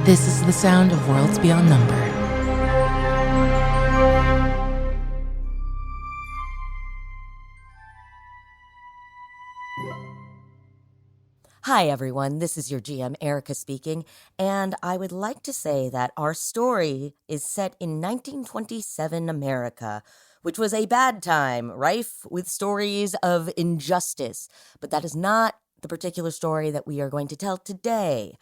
This is the sound of Worlds Beyond Number. Hi everyone, this is your GM Erica speaking, and I would like to say that our story is set in 1927 America, which was a bad time, rife with stories of injustice, but that is not the particular story that we are going to tell today.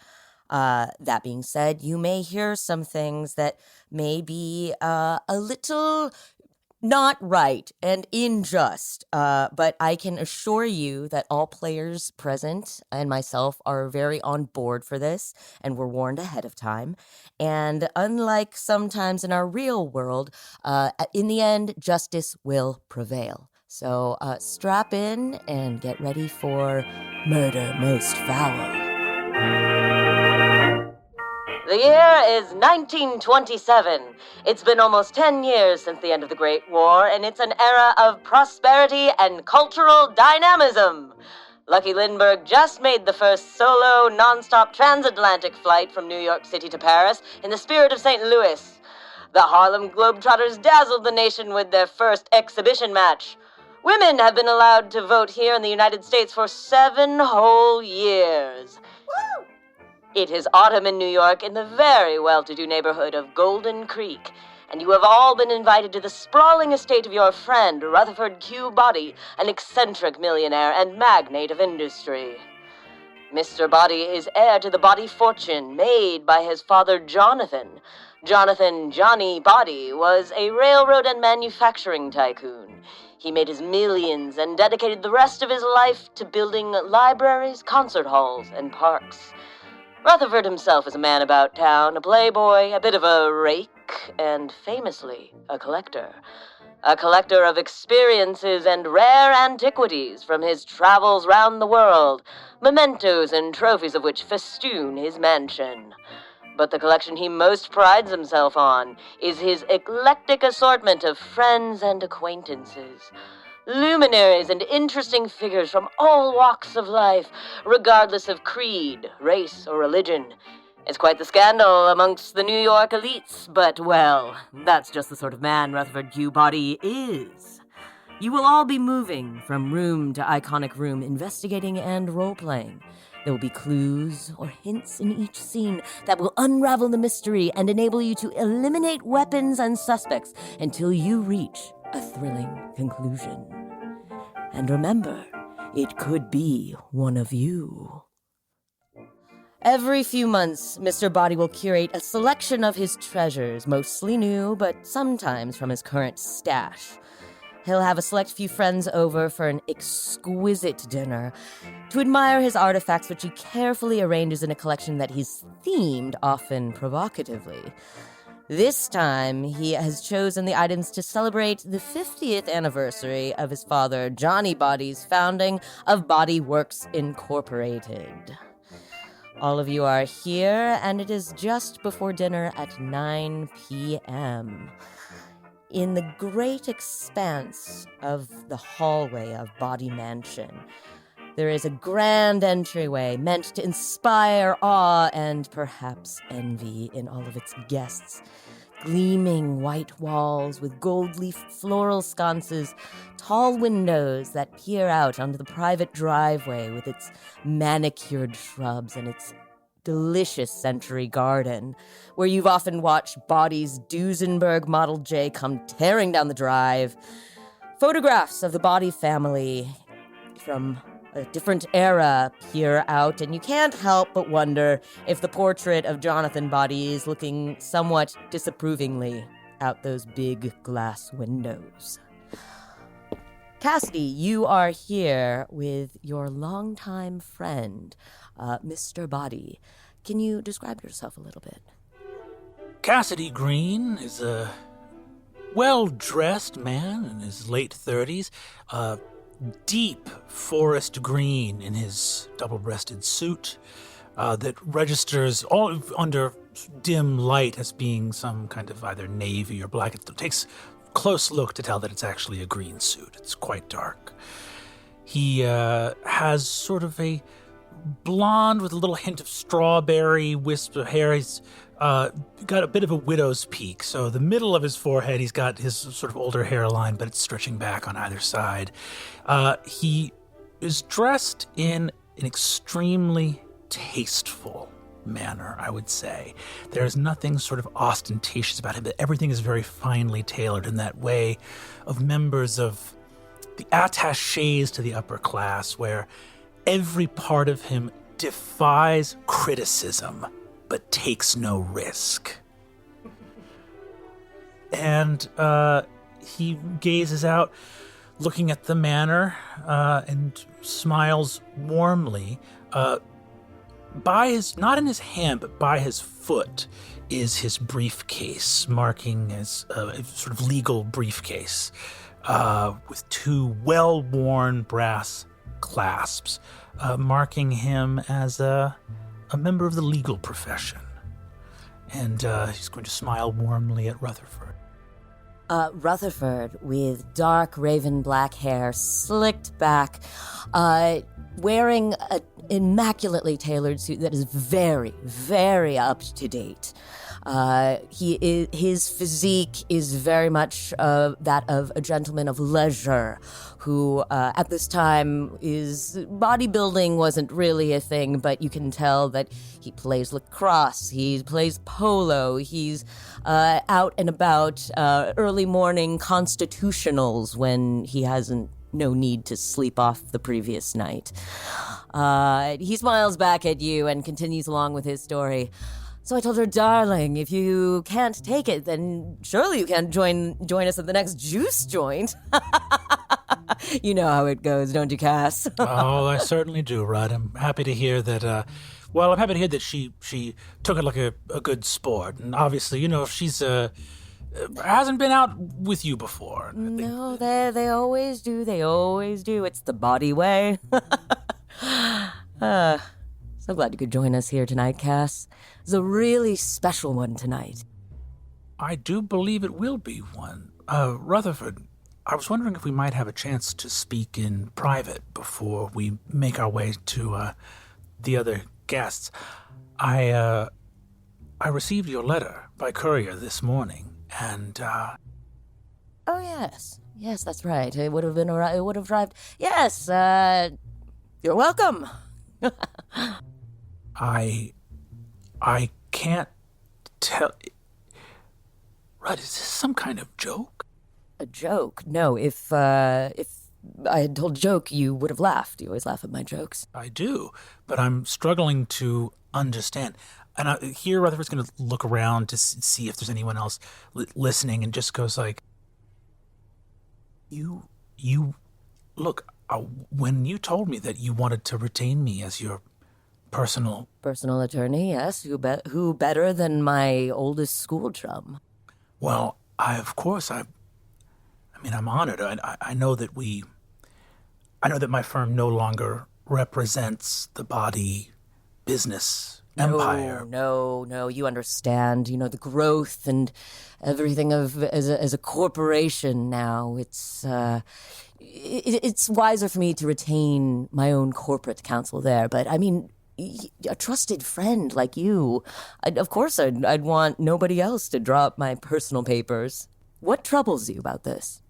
That being said, you may hear some things that may be a little not right and unjust, but I can assure you that all players present and myself are very on board for this, and were warned ahead of time. And unlike sometimes in our real world, in the end, justice will prevail. So strap in and get ready for Murder Most Foul. The year is 1927. It's been almost 10 years since the end of the Great War, and it's an era of prosperity and cultural dynamism. Lucky Lindbergh just made the first solo, non-stop transatlantic flight from New York City to Paris in the spirit of St. Louis. The Harlem Globetrotters dazzled the nation with their first exhibition match. Women have been allowed to vote here in the United States for 7 whole years. Woo! It is autumn in New York in the very well-to-do neighborhood of Golden Creek, and you have all been invited to the sprawling estate of your friend, Rutherford Q. Boddie, an eccentric millionaire and magnate of industry. Mr. Boddie is heir to the Boddie fortune made by his father, Jonathan. Jonathan Johnny Boddie was a railroad and manufacturing tycoon. He made his millions and dedicated the rest of his life to building libraries, concert halls, and parks. Rutherford himself is a man about town, a playboy, a bit of a rake, and famously a collector. A collector of experiences and rare antiquities from his travels round the world, mementos and trophies of which festoon his mansion. But the collection he most prides himself on is his eclectic assortment of friends and acquaintances. Luminaries and interesting figures from all walks of life, regardless of creed, race, or religion. It's quite the scandal amongst the New York elites, but, well, that's just the sort of man Rutherford Q. Boddie is. You will all be moving from room to iconic room, investigating and role-playing. There will be clues or hints in each scene that will unravel the mystery and enable you to eliminate weapons and suspects until you reach a thrilling conclusion. And remember, it could be one of you. Every few months, Mr. Boddie will curate a selection of his treasures, mostly new, but sometimes from his current stash. He'll have a select few friends over for an exquisite dinner to admire his artifacts, which he carefully arranges in a collection that he's themed, often provocatively. This time, he has chosen the items to celebrate the 50th anniversary of his father, Johnny Boddie's founding of Boddie Works Incorporated. All of you are here, and it is just before dinner at 9 p.m. In the great expanse of the hallway of Boddie Mansion, there is a grand entryway meant to inspire awe and perhaps envy in all of its guests. Gleaming white walls with gold leaf floral sconces, tall windows that peer out onto the private driveway with its manicured shrubs and its delicious century garden, where you've often watched Boddie's Duesenberg Model J come tearing down the drive. Photographs of the Boddie family from a different era peer out, and you can't help but wonder if the portrait of Jonathan Boddie is looking somewhat disapprovingly out those big glass windows. Cassidy, you are here with your longtime friend, Mr. Boddie. Can you describe yourself a little bit? Cassidy Green is a well-dressed man in his late 30s, deep forest green in his double-breasted suit that registers all under dim light as being some kind of either navy or black. It takes a close look to tell that it's actually a green suit. It's quite dark. He has sort of a blonde with a little hint of strawberry, wisp of hair. He's got a bit of a widow's peak. So the middle of his forehead, he's got his sort of older hairline, but it's stretching back on either side. He is dressed in an extremely tasteful manner, I would say. There's nothing sort of ostentatious about him, but everything is very finely tailored in that way of members of the attachés to the upper class, where every part of him defies criticism, but takes no risk. And he gazes out, looking at the manor, and smiles warmly. Not in his hand, but by his foot, is his briefcase, marking as a sort of legal briefcase, with two well-worn brass clasps, marking him as a member of the legal profession. And he's going to smile warmly at Rutherford. Rutherford, with dark raven black hair, slicked back, wearing an immaculately tailored suit that is very, very up to date. His physique is very much that of a gentleman of leisure who, at this time, bodybuilding wasn't really a thing, but you can tell that he plays lacrosse, he plays polo, he's out and about early morning constitutionals when he hasn't no need to sleep off the previous night. He smiles back at you and continues along with his story. So I told her, darling, if you can't take it, then surely you can join us at the next juice joint. You know how it goes, don't you, Cass? Oh, I certainly do, Rudd. I'm happy to hear that, I'm happy to hear that she took it like a good sport. And obviously, if she's, hasn't been out with you before. No, they always do. They always do. It's the Boddie way. So glad you could join us here tonight, Cass. It's a really special one tonight. I do believe it will be one. Rutherford, I was wondering if we might have a chance to speak in private before we make our way to the other guests. I received your letter by courier this morning, and Oh yes, that's right. It would have arrived. Yes, you're welcome. I can't tell. Rudd, is this some kind of joke? A joke? No, if I had told a joke, you would have laughed. You always laugh at my jokes. I do, but I'm struggling to understand. And here Rutherford's going to look around to see if there's anyone else listening, and just goes like, You, look, when you told me that you wanted to retain me as your personal attorney, yes, who better than my oldest school chum? Well, I'm honored. I know that my firm no longer represents the Boddie business empire. No, you understand. The growth and everything as a corporation now. It's wiser for me to retain my own corporate counsel there. But I mean, a trusted friend like you, I'd want nobody else to draw up my personal papers. What troubles you about this?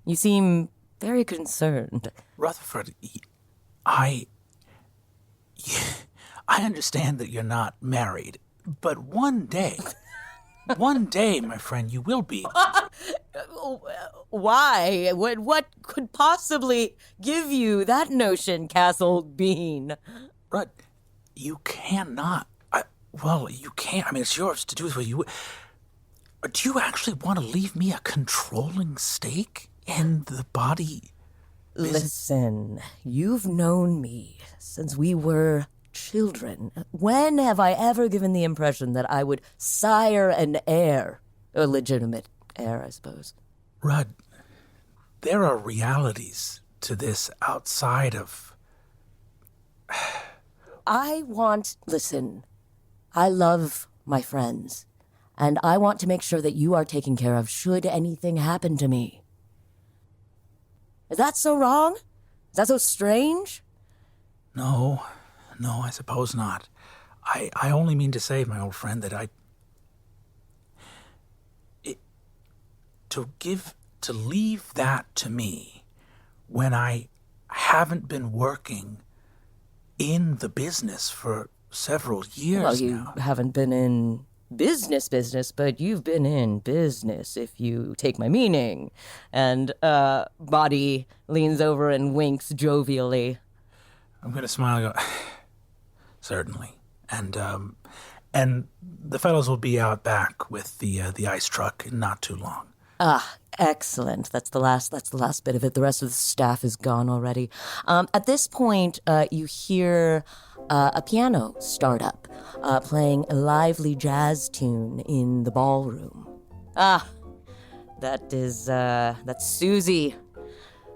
You seem very concerned. Rutherford, I understand that you're not married, but one day, my friend, you will be. Why? What could possibly give you that notion, Castle Bean? Rudd, you cannot. You can't. I mean, it's yours to do with what you. Do you actually want to leave me a controlling stake in the Boddie business? Listen, you've known me since we were children. When have I ever given the impression that I would sire an heir? A legitimate heir, I suppose. Rudd, there are realities to this outside of... Listen, I love my friends, and I want to make sure that you are taken care of should anything happen to me. Is that so wrong? Is that so strange? No, No, I suppose not. I only mean to say, my old friend, that to leave that to me when I haven't been working in the business for several years Well, you now. haven't been in business, but you've been in business, if you take my meaning. And Boddie leans over and winks jovially. I'm going to smile and go, certainly. And the fellows will be out back with the ice truck in not too long. Ah, excellent. That's the last bit of it. The rest of the staff is gone already. At this point, you hear a piano start up, playing a lively jazz tune in the ballroom. Ah, that's Susie.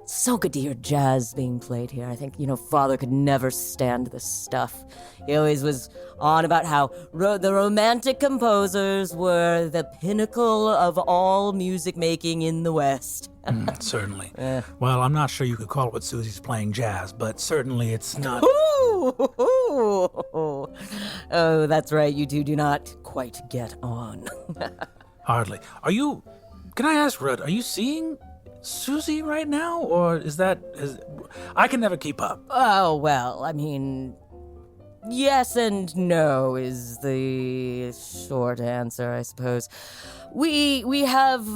So good to hear jazz being played here. I think, Father could never stand this stuff. He always was on about how the romantic composers were the pinnacle of all music making in the West. Certainly. Well, I'm not sure you could call it what Susie's playing jazz, but certainly it's not... Oh, that's right. You two do not quite get on. Hardly. Can I ask, Rudd, are you seeing Susie right now, or I can never keep up. Oh, well, I mean, yes and no is the short answer, I suppose. We have,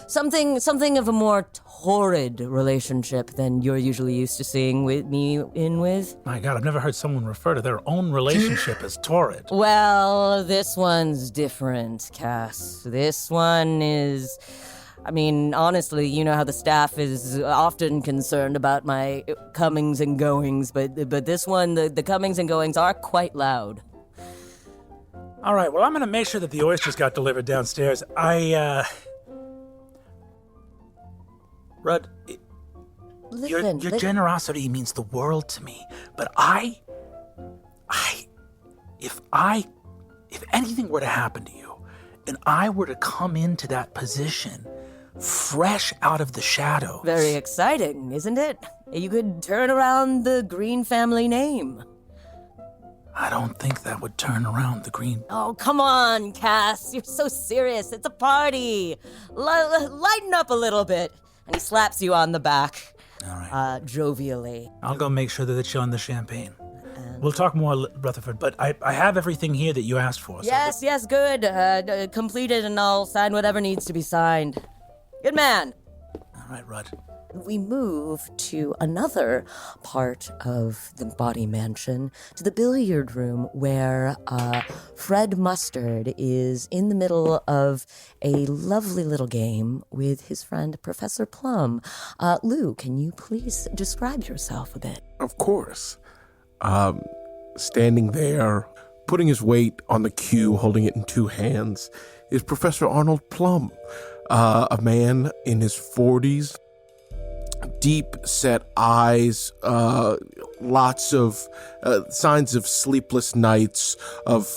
something of a more torrid relationship than you're usually used to seeing me with. My God, I've never heard someone refer to their own relationship as torrid. Well, this one's different, Cass. This one is... I mean, honestly, you know how the staff is often concerned about my comings and goings, but this one, the comings and goings are quite loud. All right, well, I'm going to make sure that the oysters got delivered downstairs. Rudd, Listen, your generosity means the world to me, but if anything were to happen to you, and I were to come into that position, fresh out of the shadows... Very exciting, isn't it? You could turn around the Green family name. I don't think that would turn around the Green... Oh, come on, Cass. You're so serious. It's a party. Lighten up a little bit. And he slaps you on the back. All right. Jovially. I'll go make sure that it's on the champagne. We'll talk more, Rutherford, but I have everything here that you asked for. So Yes, good. Completed, and I'll sign whatever needs to be signed. Good man. All right, Rudd. We move to another part of the Boddie Mansion, to the billiard room, where Fred Mustard is in the middle of a lovely little game with his friend Professor Plum. Lou, can you please describe yourself a bit? Of course. Standing there, putting his weight on the cue, holding it in two hands, is Professor Arnold Plum, a man in his 40s, deep-set eyes, lots of signs of sleepless nights, of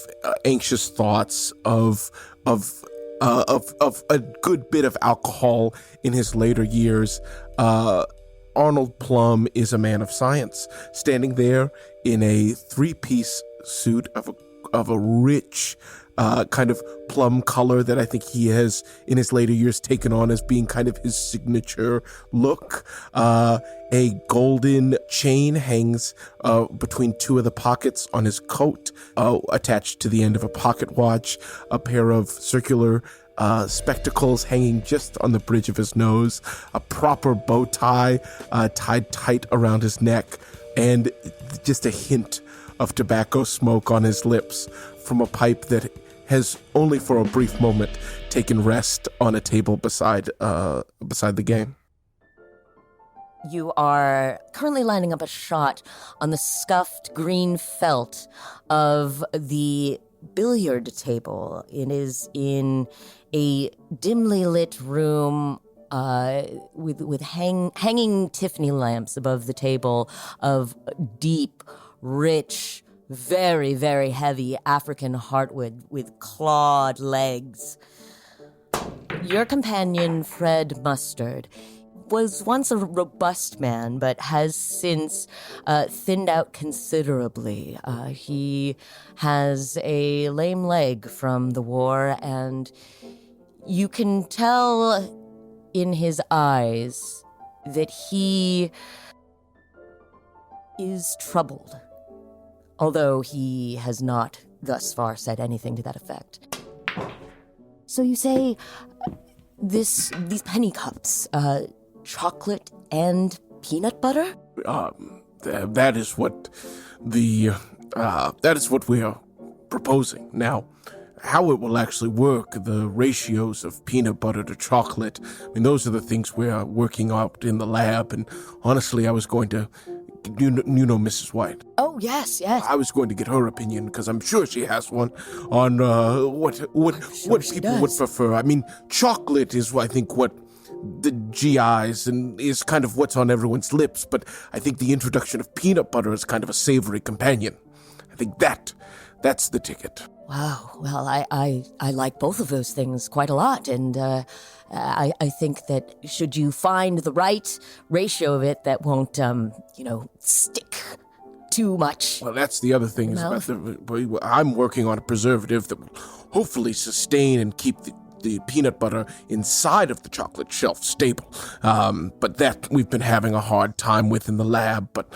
anxious thoughts, of a good bit of alcohol in his later years. Arnold Plum is a man of science, standing there in a three-piece suit of a rich kind of plum color that I think he has in his later years taken on as being kind of his signature look. A golden chain hangs between two of the pockets on his coat, attached to the end of a pocket watch, a pair of circular spectacles hanging just on the bridge of his nose, a proper bow tie tied tight around his neck, and just a hint of tobacco smoke on his lips from a pipe that has only for a brief moment taken rest on a table beside the game. You are currently lining up a shot on the scuffed green felt of the billiard table. It is in a dimly lit room with hanging Tiffany lamps above the table of deep, rich, very, very heavy African heartwood with clawed legs. Your companion, Fred Mustard, was once a robust man, but has since thinned out considerably. He has a lame leg from the war, and you can tell in his eyes that he is troubled, although he has not thus far said anything to that effect. So you say these penny cups, chocolate and peanut butter? That is what we are proposing. Now, how it will actually work, the ratios of peanut butter to chocolate, I mean, those are the things we are working out in the lab, and honestly, I was going to, you know Mrs. White. Oh, yes. I was going to get her opinion, because I'm sure she has one on what people would prefer. I mean, chocolate is, I think, what the GIs and is kind of what's on everyone's lips, but I think the introduction of peanut butter is kind of a savory companion. I think that's the ticket. Wow. Well, I like both of those things quite a lot, and I think that should you find the right ratio of it that won't, stick too much. Well, that's the other thing. Is about I'm working on a preservative that will hopefully sustain and keep the peanut butter inside of the chocolate shelf stable. But that we've been having a hard time with in the lab, but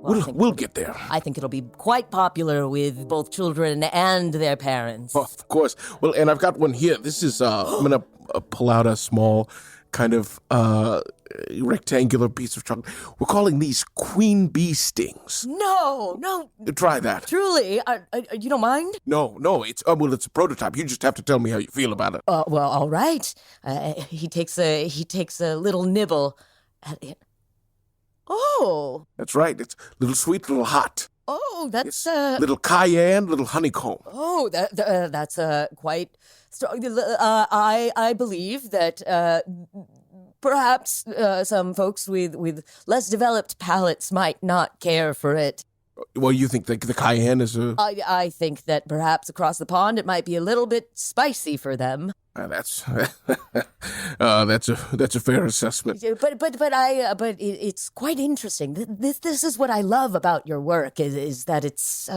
we'll get there. I think it'll be quite popular with both children and their parents. Oh, of course. Well, and I've got one here. This is, I'm going to pull out a small kind of rectangular piece of chocolate. We're calling these queen bee stings. No. Try that. Truly, you don't mind? No, it's a prototype. You just have to tell me how you feel about it. Well, all right. He takes a little nibble at it. Oh. That's right. It's a little sweet, little hot. Oh, that's little cayenne, little honeycomb. Oh, that's quite strong. I believe that perhaps some folks with less developed palates might not care for it. Well, you think the cayenne is a... I think that perhaps across the pond it might be a little bit spicy for them. That's a fair assessment. But it's quite interesting. This is what I love about your work is that it's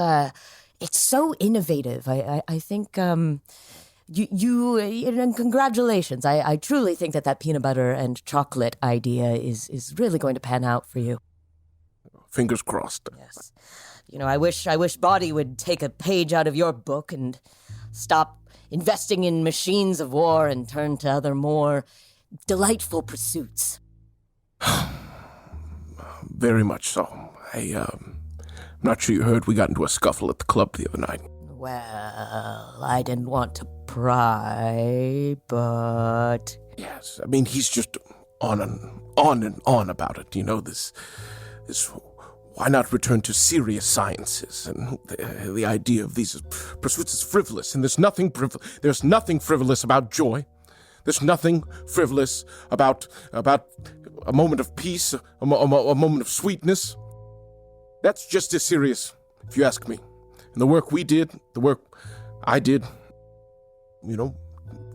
so innovative. I think you and congratulations. I truly think that peanut butter and chocolate idea is really going to pan out for you. Fingers crossed. Yes. I wish Boddie would take a page out of your book and stop investing in machines of war and turn to other more delightful pursuits. Very much so. I'm not sure you heard we got into a scuffle at the club the other night. Well, I didn't want to pry, but... Yes, I mean, he's just on and on about it. This why not return to serious sciences? And the idea of these pursuits is frivolous, and there's nothing frivolous about joy. There's nothing frivolous about a moment of peace, a moment of sweetness. That's just as serious, if you ask me. And the work I did,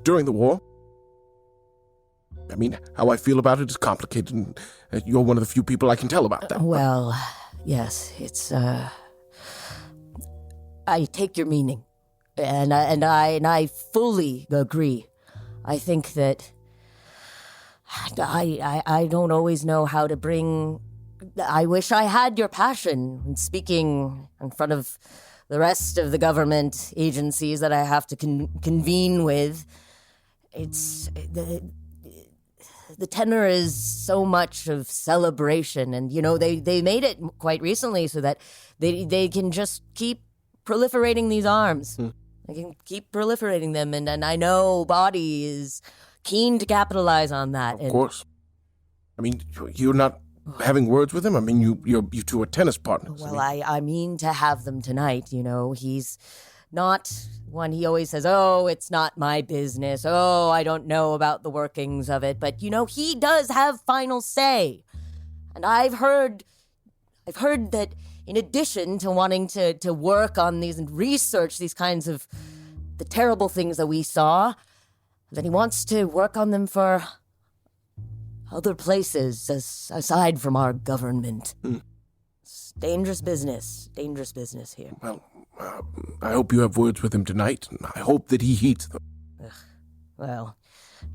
during the war, I mean, how I feel about it is complicated, and you're one of the few people I can tell about that. Well, yes, it's, I take your meaning, and I fully agree. I think that I don't always know how to bring... I wish I had your passion in speaking in front of the rest of the government agencies that I have to convene with. It's... The tenor is so much of celebration, and, they made it quite recently so that they can just keep proliferating these arms. They can keep proliferating them, and I know Boddie is keen to capitalize on that. Of course. I mean, you're not having words with him? I mean, you two are tennis partners. Well, I mean to have them tonight, He's not one, he always says, oh, it's not my business. Oh, I don't know about the workings of it. But, he does have final say. And I've heard that in addition to wanting to work on these and research these kinds of the terrible things that we saw, that he wants to work on them for other places aside from our government. It's dangerous business here. Well, I hope you have words with him tonight, and I hope that he heeds them. Well,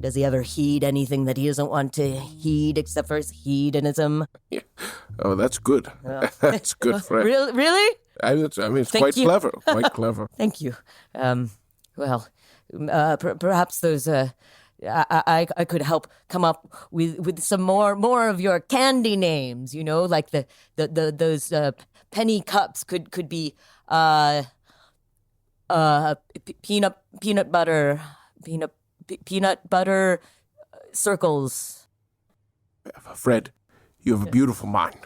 does he ever heed anything that he doesn't want to heed except for his hedonism? Yeah. Oh, that's good. That's good, Fred. Really? I mean, it's Thank quite you. clever. Quite clever. Thank you. Perhaps those, I could help come up with some more of your candy names, like those penny cups could be, peanut butter circles. Fred, you have a beautiful mind.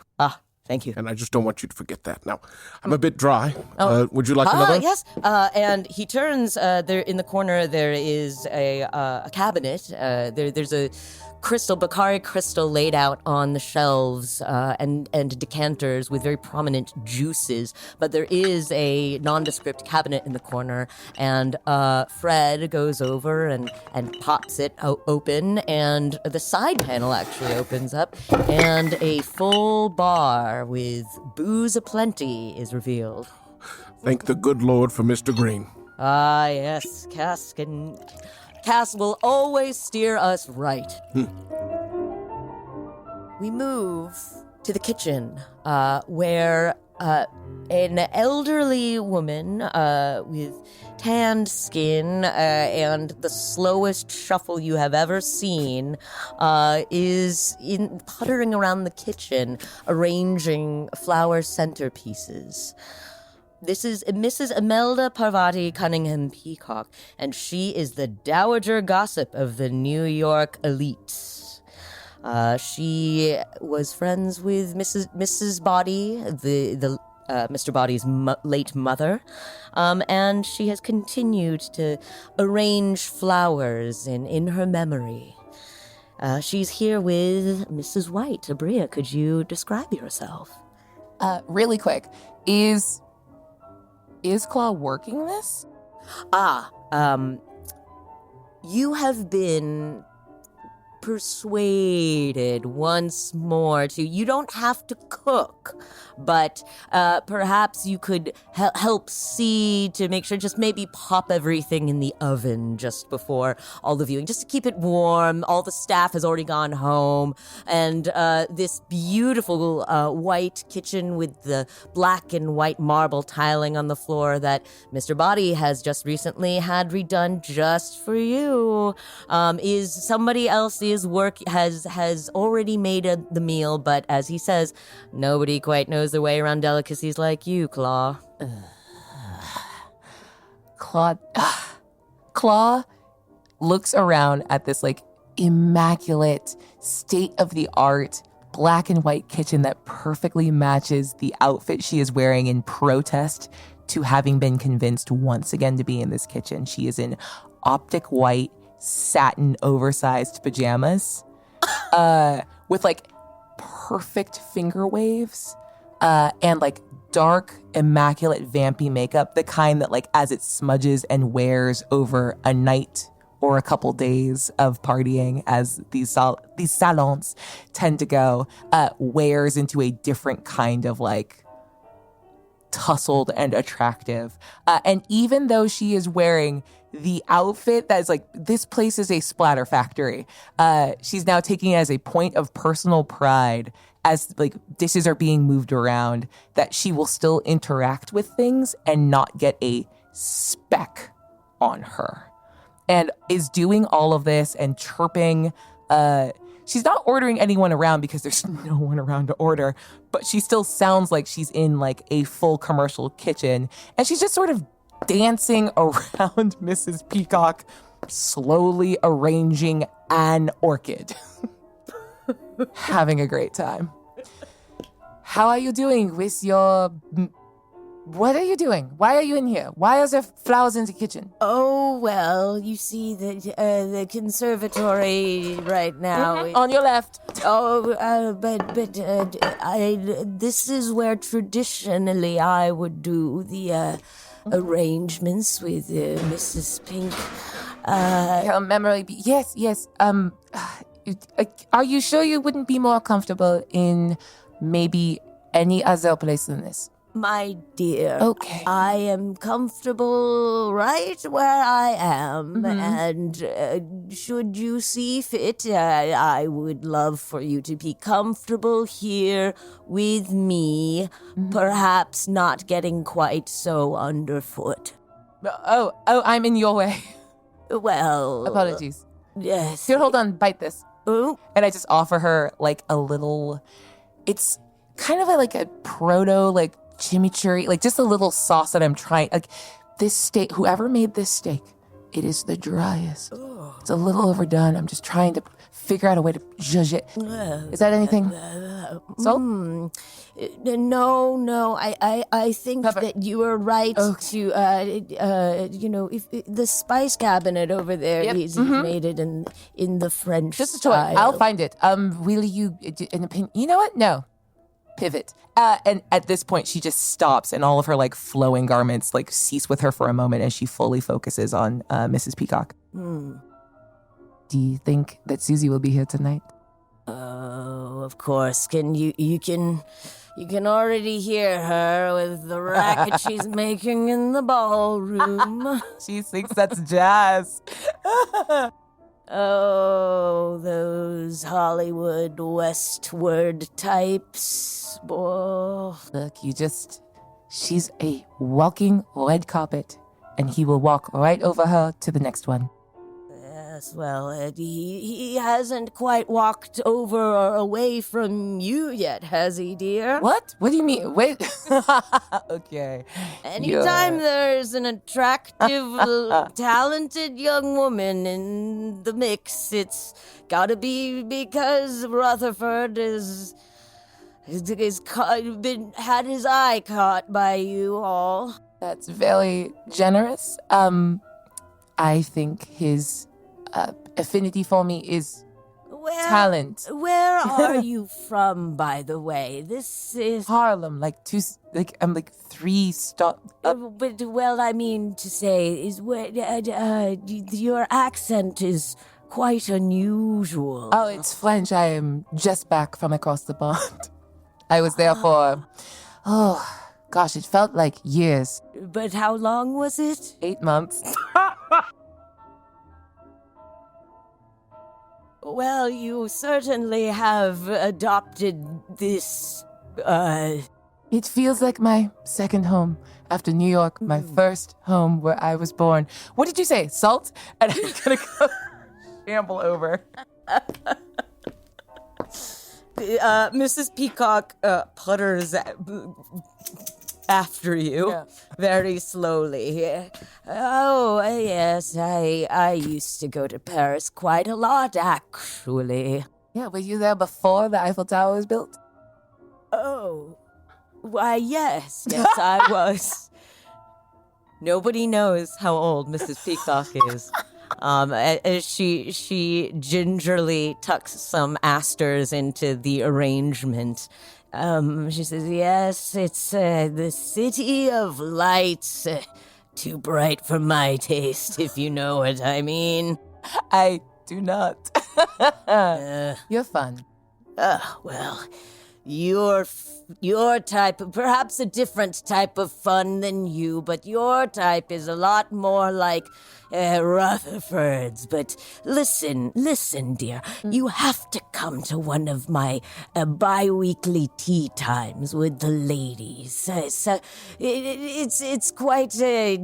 Thank you. And I just don't want you to forget that. Now, I'm a bit dry. Would you like another? Yes. And he turns. There in the corner, there is a cabinet. There's a Bacardi crystal laid out on the shelves, and decanters with very prominent juices. But there is a nondescript cabinet in the corner, and Fred goes over and pops it open, and the side panel actually opens up, and a full bar with booze aplenty is revealed. Thank the good Lord for Mr. Green. Yes, Cass will always steer us right. We move to the kitchen, where an elderly woman with tanned skin and the slowest shuffle you have ever seen is puttering around the kitchen, arranging flower centerpieces. This is Mrs. Imelda Parvati Cunningham Peacock, and she is the dowager gossip of the New York elite. She was friends with Mrs. Boddie, the Mr. Boddie's late mother, and she has continued to arrange flowers in her memory. She's here with Mrs. White. Abria, could you describe yourself? Really quick, is Claw working this? You have been persuaded once more to, you don't have to cook, but perhaps you could help see to make sure, just maybe pop everything in the oven just before all the viewing, just to keep it warm. All the staff has already gone home, and this beautiful white kitchen with the black and white marble tiling on the floor that Mr. Boddie has just recently had redone just for you, is somebody else's work, has already made the meal, but as he says, nobody quite knows their way around delicacies like you, Claw. Claw looks around at this immaculate, state-of-the-art black and white kitchen that perfectly matches the outfit she is wearing in protest to having been convinced once again to be in this kitchen. She is in optic white, satin, oversized pajamas, with perfect finger waves, and dark, immaculate, vampy makeup, the kind that as it smudges and wears over a night or a couple days of partying, as these salons tend to go, wears into a different kind of tussled and attractive. And even though she is wearing the outfit that is this place is a splatter factory, she's now taking it as a point of personal pride, as dishes are being moved around, that she will still interact with things and not get a speck on her, and is doing all of this and chirping. She's not ordering anyone around because there's no one around to order, but she still sounds like she's in a full commercial kitchen, and she's just sort of dancing around Mrs. Peacock, slowly arranging an orchid. Having a great time. How are you doing with your... What are you doing? Why are you in here? Why are there flowers in the kitchen? Oh, well, you see, the conservatory right now... On your left. This is where traditionally I would do the arrangements with Mrs. Pink. Her memory... Yes. Are you sure you wouldn't be more comfortable in maybe any other place than this? My dear, Okay. I am comfortable right where I am, and should you see fit, I would love for you to be comfortable here with me, perhaps not getting quite so underfoot. Oh, I'm in your way. Well, Apologies. yes. Here, hold on, bite this. Oh, And I just offer her like a little, it's kind of like a proto, like chimichurri, like just a little sauce that I'm trying, like this steak, whoever made this steak, it is the driest. It's a little overdone. I'm just trying to figure out a way to judge it. Is that anything? Salt? No, I think Pepper. that you are right to, if the spice cabinet over there, Yep. he's made it in the French Just a toy. style. I'll find it. Will you, an opinion? You know what? No. Pivot. And at this point, she just stops and all of her like flowing garments like cease with her for a moment as she fully focuses on Mrs. Peacock. Do you think that Susie will be here tonight? Oh, of course. You can already hear her with the racket she's making in the ballroom. She thinks that's jazz. Oh, those Hollywood westward types. Boy. Look, she's a walking red carpet, and he will walk right over her to the next one. Yes, well, he hasn't quite walked over or away from you yet, has he, dear? What? What do you mean? Wait. Okay. Anytime there's an attractive, talented young woman in the mix, it's gotta be because Rutherford had his eye caught by you all. That's very generous. I think his affinity for me is talent. Where are you from, by the way? This is Harlem, I'm like 3 stop. but well, I mean to say is where your accent is quite unusual. Oh, it's French. I am just back from across the pond. I was there for, gosh, it felt like years. But how long was it? 8 months. Well, you certainly have adopted this, It feels like my second home after New York, my first home where I was born. What did you say? Salt? And I'm gonna go shamble over. Mrs. Peacock putters after you very slowly. Oh, yes, I used to go to Paris quite a lot, actually. Yeah, were you there before the Eiffel Tower was built? Oh, why, yes, I was. Nobody knows how old Mrs. Peacock is. As she gingerly tucks some asters into the arrangement. She says, yes, it's the city of lights. Too bright for my taste, if you know what I mean. I do not. You're fun. Well, your type, perhaps a different type of fun than you, but your type is a lot more like Rutherford's. But listen, dear, you have to come to one of my bi-weekly tea times with the ladies. So it's quite, they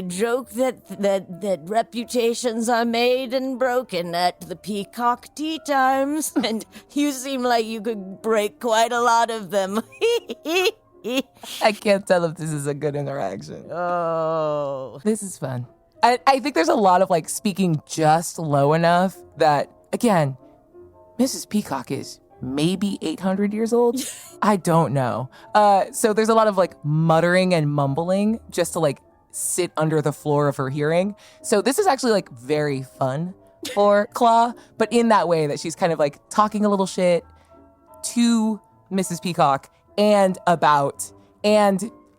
joke that reputations are made and broken at the Peacock tea times, and you seem like you could break quite a lot of them. I can't tell if this is a good interaction. Oh. This is fun. I think there's a lot of like speaking just low enough that, again, Mrs. Peacock is maybe 800 years old. I don't know. So there's a lot of like muttering and mumbling just to like sit under the floor of her hearing. So this is actually like very fun for Claw, but in that way that she's kind of like talking a little shit to Mrs. Peacock and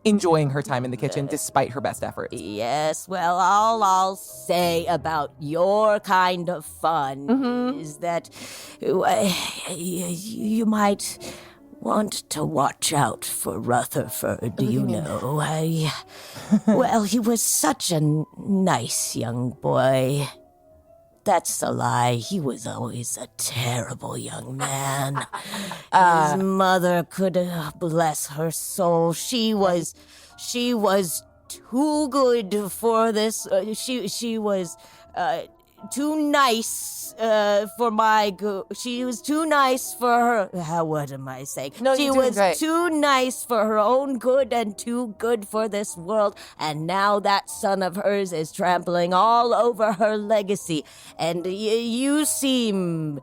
enjoying her time in the kitchen despite her best efforts. Yes, well, all I'll say about your kind of fun is that you might want to watch out for Rutherford, you know. Well, he was such a nice young boy. That's a lie. He was always a terrible young man. His mother could, bless her soul. She was too good for this. She was too nice for my good. She was too nice for her. What am I saying? No, she you're doing was great. too nice for her own good and too good for this world. And now that son of hers is trampling all over her legacy. And you seem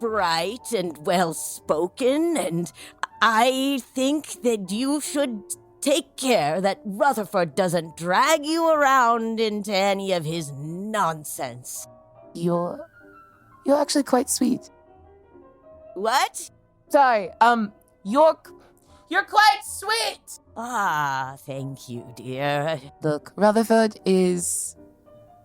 bright and well-spoken, and I think that you should take care that Rutherford doesn't drag you around into any of his nonsense. You're actually quite sweet. What? Sorry, you're quite sweet! Ah, thank you, dear. Look, Rutherford is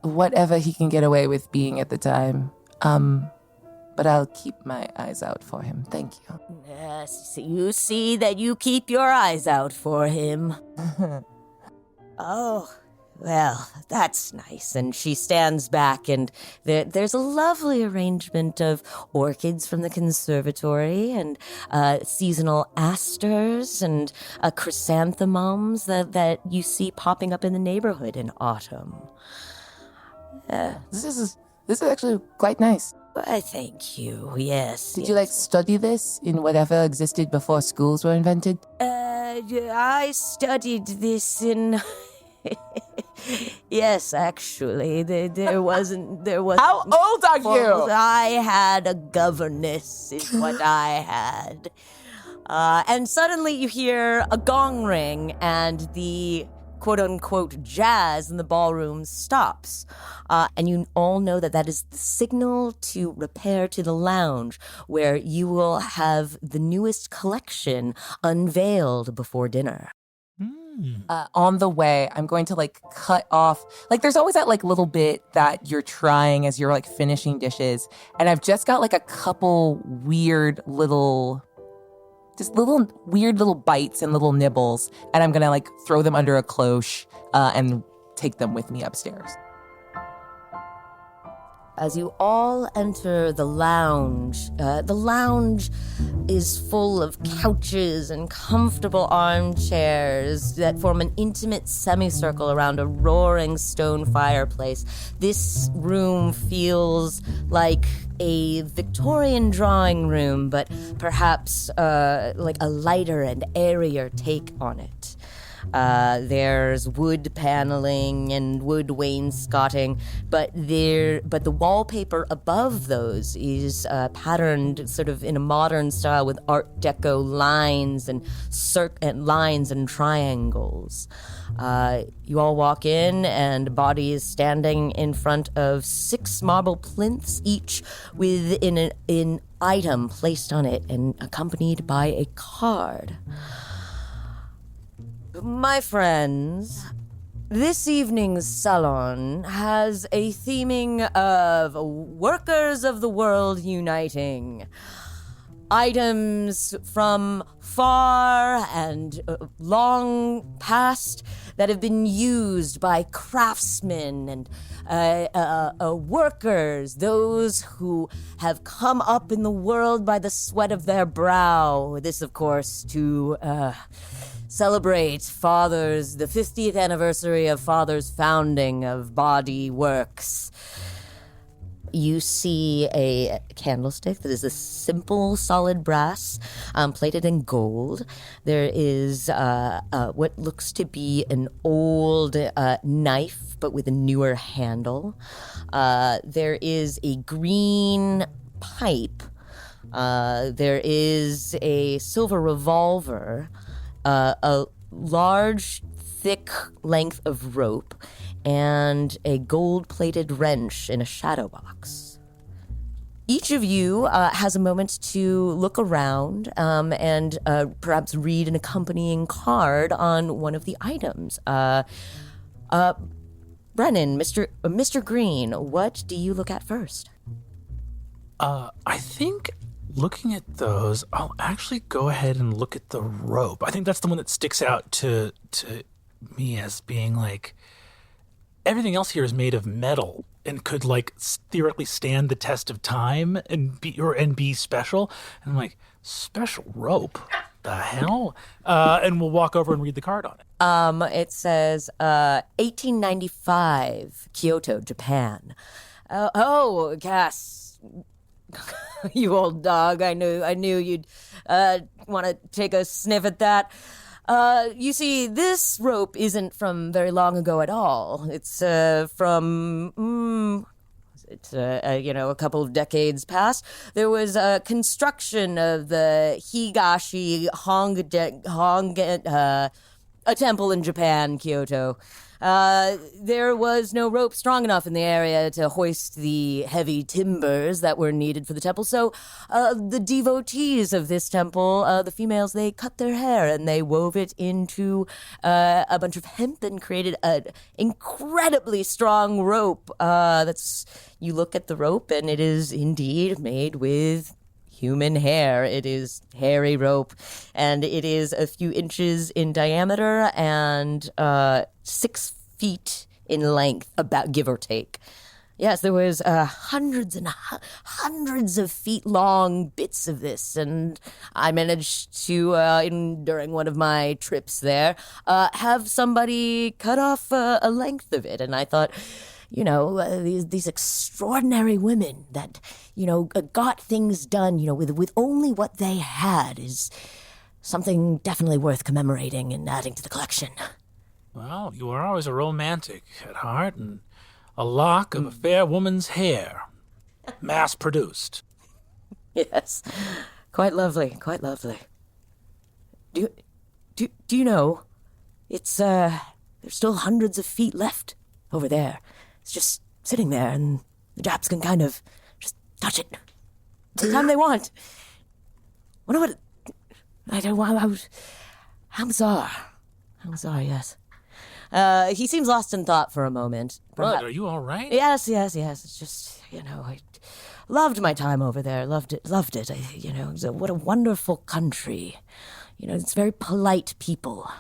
whatever he can get away with being at the time. But I'll keep my eyes out for him. Thank you. Yes, you see that you keep your eyes out for him. Oh, well, that's nice. And she stands back, and there's a lovely arrangement of orchids from the conservatory, and seasonal asters, and chrysanthemums that you see popping up in the neighborhood in autumn. This is actually quite nice. Thank you, yes. Did you, study this in whatever existed before schools were invented? I studied this in... Yes, actually, there wasn't... How old are you? I had a governess, is what I had. And suddenly you hear a gong ring, and the quote-unquote jazz in the ballroom stops. And you all know that is the signal to repair to the lounge, where you will have the newest collection unveiled before dinner. On the way, I'm going to cut off. There's always that little bit that you're trying as you're finishing dishes. And I've just got a couple weird little bites and little nibbles. And I'm going to throw them under a cloche and take them with me upstairs. As you all enter the lounge is full of couches and comfortable armchairs that form an intimate semicircle around a roaring stone fireplace. This room feels like a Victorian drawing room, but perhaps like a lighter and airier take on it. There's wood paneling and wood wainscoting, but the wallpaper above those is patterned sort of in a modern style with Art Deco lines and lines and triangles. You all walk in, and Boddie is standing in front of 6 marble plinths, each with an item placed on it and accompanied by a card. My friends, this evening's salon has a theming of workers of the world uniting. Items from far and long past that have been used by craftsmen and workers, those who have come up in the world by the sweat of their brow. This, of course, to celebrate the 50th anniversary of Father's founding of Boddie Works. You see a candlestick that is a simple, solid brass, plated in gold. There is what looks to be an old knife, but with a newer handle. There is a green pipe. There is a silver revolver, a large, thick length of rope, and a gold-plated wrench in a shadow box. Each of you has a moment to look around and perhaps read an accompanying card on one of the items. Brennan, Mr. Green, what do you look at first? I think looking at those, I'll actually go ahead and look at the rope. I think that's the one that sticks out to me as being like, everything else here is made of metal and could like theoretically stand the test of time and be special. And I'm like, special rope? The hell? And we'll walk over and read the card on it. It says 1895, Kyoto, Japan. Oh, Cass, you old dog. I knew you'd want to take a sniff at that. You see, this rope isn't from very long ago at all. It's from a couple of decades past. There was a construction of the Higashi Honga, a temple in Japan, Kyoto. There was no rope strong enough in the area to hoist the heavy timbers that were needed for the temple. So the devotees of this temple, the females, they cut their hair and they wove it into a bunch of hemp and created an incredibly strong rope. You look at the rope and it is indeed made with human hair. It is hairy rope, and it is a few inches in diameter and 6 feet in length, about give or take. Yes, there was hundreds and hundreds of feet long bits of this, and I managed to, during one of my trips there, have somebody cut off a length of it, and I thought, these extraordinary women that, got things done, with only what they had is something definitely worth commemorating and adding to the collection. Well, you are always a romantic at heart, and a lock of a fair woman's hair, mass-produced. Yes, quite lovely, quite lovely. Do you know, it's, there's still hundreds of feet left over there. It's just sitting there, and the Japs can kind of just touch it anytime they want. Wonder what... I don't know. How bizarre. How bizarre, yes. He seems lost in thought for a moment. Bud, are you all right? Yes. It's just, I loved my time over there. Loved it. What a wonderful country. It's very polite people.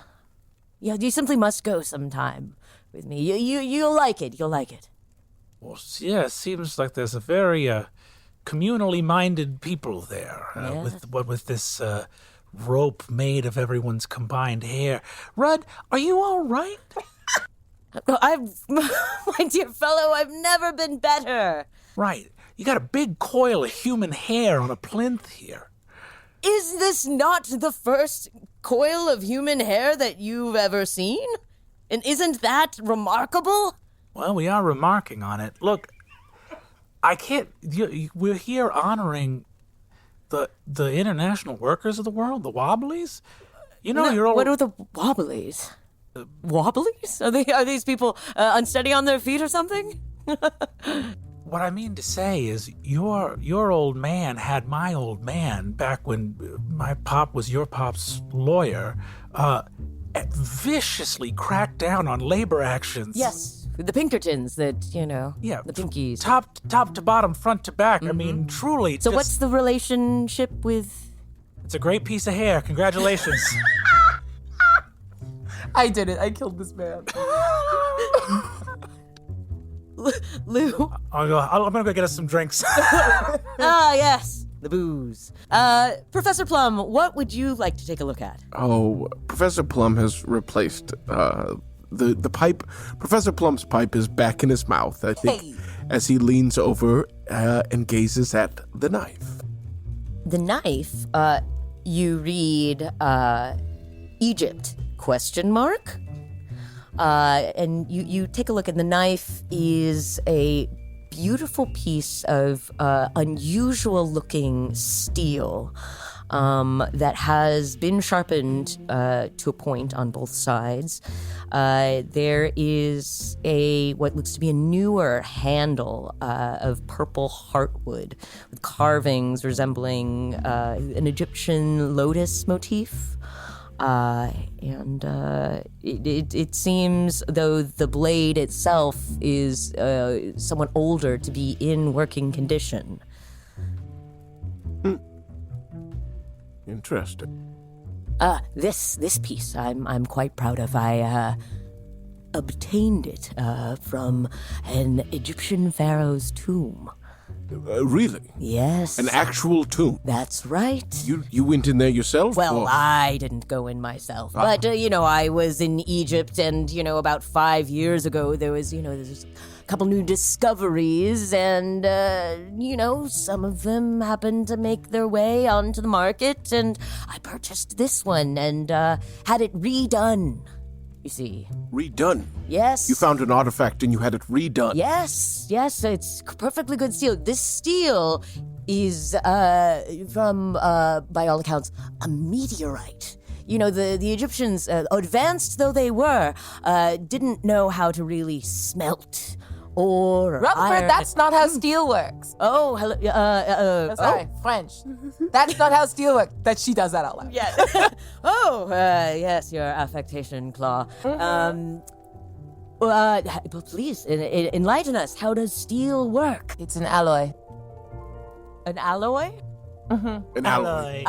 You simply must go sometime with me. You'll like it. You'll like it. Well, yeah, it seems like there's a very communally minded people there with this rope made of everyone's combined hair. Rudd, are you all right? My dear fellow, I've never been better. Right. You got a big coil of human hair on a plinth here. Is this not the first coil of human hair that you've ever seen? And isn't that remarkable? Well, we are remarking on it. Look, I can't... We're here honoring the international workers of the world, the Wobblies. You're all... What are the Wobblies? Wobblies? Are these people unsteady on their feet or something? What I mean to say is your old man had my old man back when my pop was your pop's lawyer, viciously cracked down on labor actions. Yes, the Pinkertons Yeah, the Pinkies. Top to bottom, front to back. Mm-hmm. I mean, truly. So what's the relationship with... It's a great piece of hair. Congratulations. I did it. I killed this man. Lou? I'm gonna go get us some drinks. Yes, the booze. Professor Plum, what would you like to take a look at? Oh, Professor Plum has replaced the pipe. Professor Plum's pipe is back in his mouth, I think, as he leans over and gazes at the knife. The knife, you read, Egypt, ? And you take a look, and the knife is a beautiful piece of unusual-looking steel. that has been sharpened to a point on both sides. There is what looks to be a newer handle of purple heartwood with carvings resembling an Egyptian lotus motif. And it seems, though the blade itself is somewhat older, to be in working condition. Interesting. This piece I'm quite proud of. I obtained it from an Egyptian pharaoh's tomb. Really? Yes. An actual tomb? That's right. You went in there yourself? Well, or? I didn't go in myself. But, I was in Egypt, and, about 5 years ago, there was a couple new discoveries, and, some of them happened to make their way onto the market, and I purchased this one and had it redone, you see. Redone? Yes. You found an artifact and you had it redone? Yes, it's perfectly good steel. This steel is from, by all accounts, a meteorite. The Egyptians, advanced though they were, didn't know how to really smelt or Rutherford, iron. that's not how steel works. Oh, hello. Sorry, French. That's not how steel works. That she does that out loud. Yeah. Yes, your affectation claw. Please enlighten us. How does steel work? It's an alloy. An alloy? An alloy.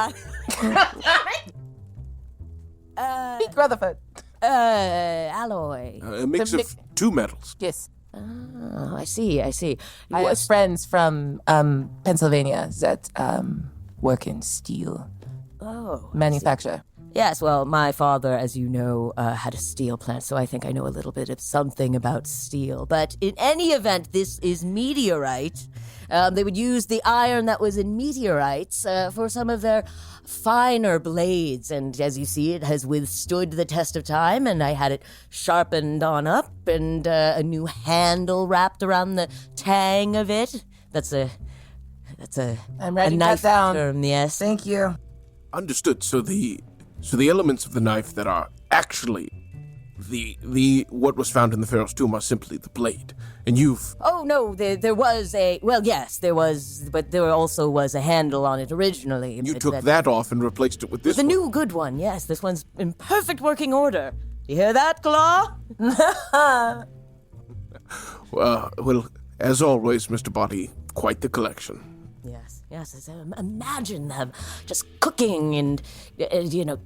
Speak, Rutherford. Alloy. A mix of two metals. Yes. Oh, I see. I have friends from Pennsylvania that work in steel manufacture. Yes, well, my father, as you know, had a steel plant, so I think I know a little bit of something about steel. But in any event, this is meteorite. They would use the iron that was in meteorites for some of their finer blades, and as you see, it has withstood the test of time, and I had it sharpened on up, and a new handle wrapped around the tang of it. That's a I'm writing knife that down. term, yes. Thank you. Understood. So the elements of the knife that are actually the what was found in the pharaoh's tomb are simply the blade, and you've. Oh no, there was there was, but there also was a handle on it originally. You but took that off and replaced it with this the one. new good one. Yes, this one's in perfect working order. You hear that, Claw? Well, as always, Mr. Boddie, quite the collection. Yes. Imagine them just cooking and,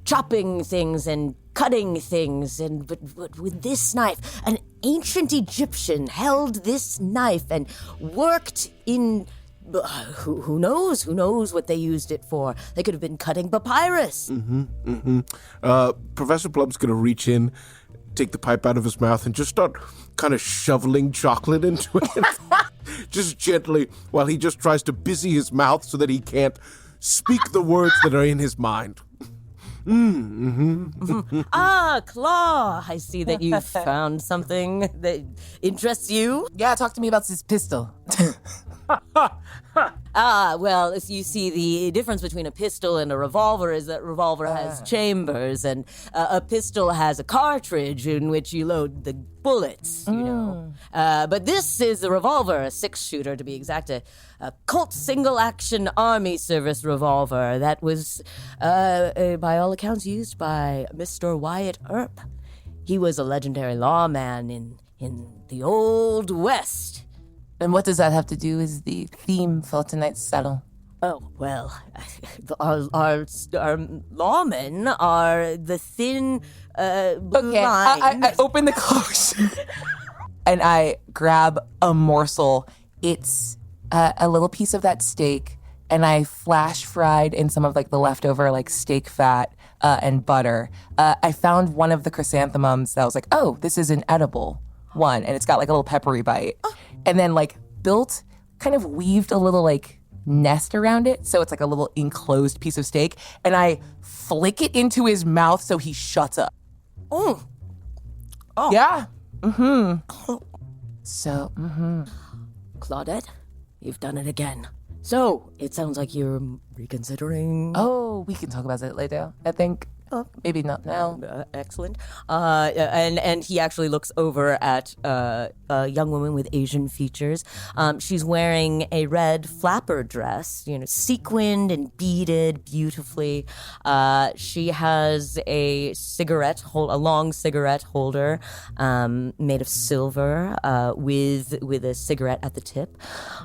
chopping things and cutting things. But with this knife, an ancient Egyptian held this knife and worked in... Who knows what they used it for? They could have been cutting papyrus. Professor Plum's going to reach in, take the pipe out of his mouth, and just start kind of shoveling chocolate into it. Just gently, while he just tries to busy his mouth so that he can't speak the words that are in his mind. Ah, Claw, I see that you've found something that interests you. Yeah, talk to me about this pistol. Well, if you see, the difference between a pistol and a revolver is that revolver has chambers, and a pistol has a cartridge in which you load the bullets, But this is a revolver, a 6-shooter to be exact, a Colt single-action army service revolver that was, by all accounts, used by Mr. Wyatt Earp. He was a legendary lawman in the Old West. And what does that have to do with the theme for tonight's salon? Oh, well, our lawmen are the thin, blue Okay, line. I open the clothes and I grab a morsel. It's a little piece of that steak, and I flash fried in some of the leftover steak fat and butter. I found one of the chrysanthemums that I was like, oh, this is an edible one, and it's got a little peppery bite. And then kind of weaved a little nest around it, so it's a little enclosed piece of steak, and I flick it into his mouth so he shuts up. Oh. Yeah. So, Claudette, you've done it again. So, it sounds like you're reconsidering. Oh, we can talk about it later, I think. Maybe not now. Excellent. And he actually looks over at a young woman with Asian features. She's wearing a red flapper dress, sequined and beaded beautifully. She has a long cigarette holder made of silver with a cigarette at the tip.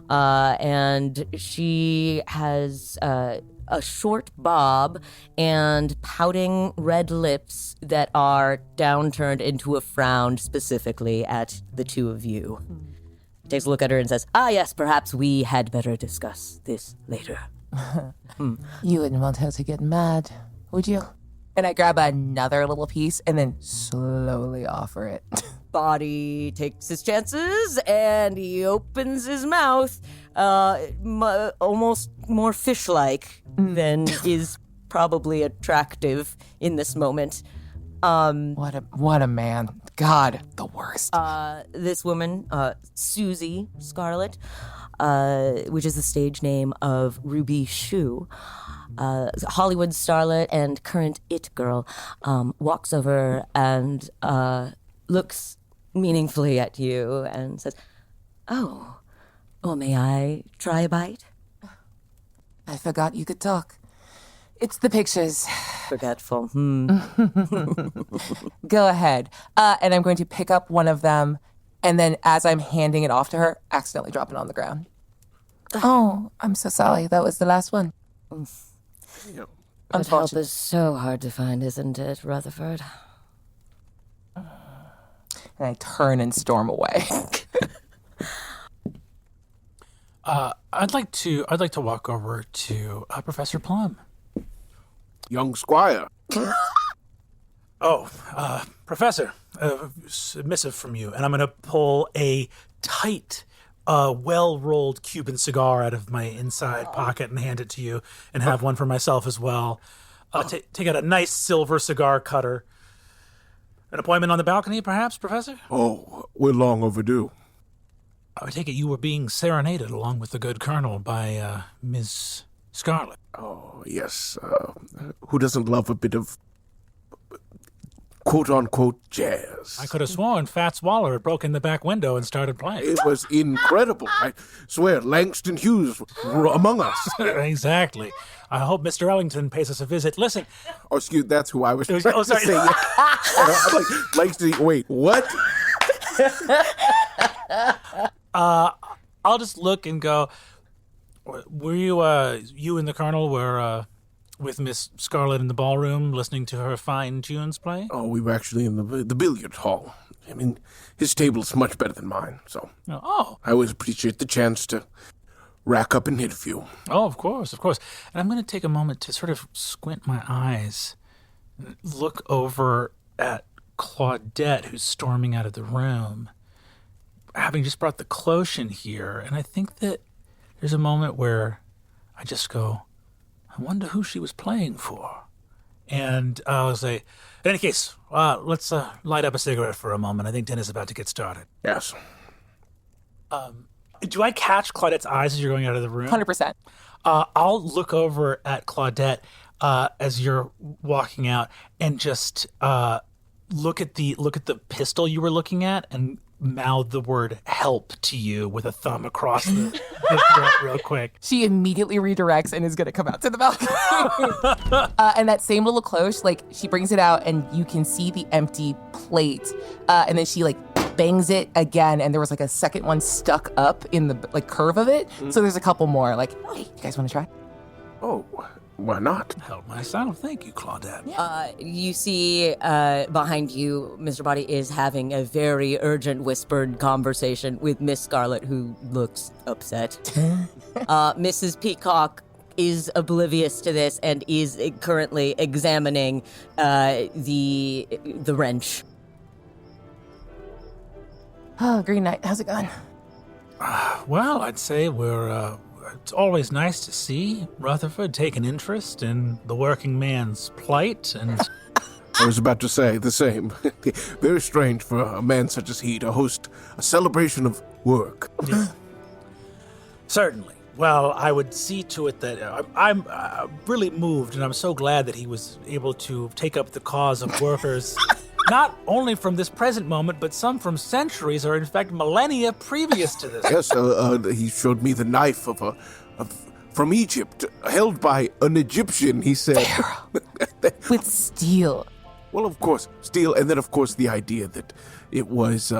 And she has a short bob and pouting red lips that are downturned into a frown specifically at the two of you. Takes a look at her and says, yes, perhaps we had better discuss this later. You wouldn't want her to get mad, would you? And I grab another little piece and then slowly offer it. Boddie takes his chances and he opens his mouth, almost more fish-like than is probably attractive in this moment. What a man. God, the worst. This woman, Susie Scarlett, which is the stage name of Ruby Shue, Hollywood starlet and current it girl, walks over and looks meaningfully at you and says, "Oh, well, may I try a bite?" I forgot you could talk. It's the pictures. Forgetful. Go ahead. And I'm going to pick up one of them, and then as I'm handing it off to her, accidentally drop it on the ground. Oh, I'm so sorry. That was the last one. But help is so hard to find, isn't it, Rutherford? And I turn and storm away. I'd like to walk over to Professor Plum. Young squire. Professor, submissive from you, and I'm going to pull a tight, well-rolled Cuban cigar out of my inside pocket and hand it to you, and have one for myself as well. Take out a nice silver cigar cutter. An appointment on the balcony, perhaps, Professor? Oh, we're long overdue. I take it you were being serenaded along with the good colonel by Miss Scarlett. Oh, yes. Who doesn't love a bit of quote-unquote jazz? I could have sworn Fats Waller had broken the back window and started playing. It was incredible. I swear, Langston Hughes were among us. Exactly. I hope Mr. Ellington pays us a visit. Listen. Oh, excuse, that's who I was trying sorry. to say. Yeah. I'm like, Langston, wait, what? I'll just look and go, were you and the colonel were with Miss Scarlett in the ballroom listening to her fine tunes play? Oh, we were actually in the billiard hall. I mean, his table's much better than mine, so. Oh. I always appreciate the chance to rack up and hit a few. Oh, of course. And I'm going to take a moment to sort of squint my eyes and look over at Claudette, who's storming out of the room, having just brought the cloche in here. And I think that there's a moment where I just go, I wonder who she was playing for. And I'll say, in any case, let's light up a cigarette for a moment. I think dinner's about to get started. Yes. Do I catch Claudette's eyes as you're going out of the room? 100%. I'll look over at Claudette as you're walking out and just look at the pistol you were looking at and mouth the word help to you with a thumb across the throat real quick. She immediately redirects and is going to come out to the balcony. And that same little cloche, she brings it out and you can see the empty plate. And then she bangs it again, and there was a second one stuck up in the curve of it. So there's a couple more. Hey, you guys want to try? Oh, why not? Help myself. Thank you, Claudette. You see behind you, Mr. Boddie is having a very urgent whispered conversation with Miss Scarlett, who looks upset. Mrs. Peacock is oblivious to this and is currently examining the wrench. Oh, Green Knight, how's it going? Well, I'd say it's always nice to see Rutherford take an interest in the working man's plight, and I was about to say the same. Very strange for a man such as he to host a celebration of work. Certainly. Well, I would see to it that I'm really moved, and I'm so glad that he was able to take up the cause of workers, not only from this present moment, but some from centuries or, in fact, millennia previous to this. Yes, he showed me the knife from Egypt, held by an Egyptian, he said. With steel. Well, of course, steel, and then, of course, the idea that it was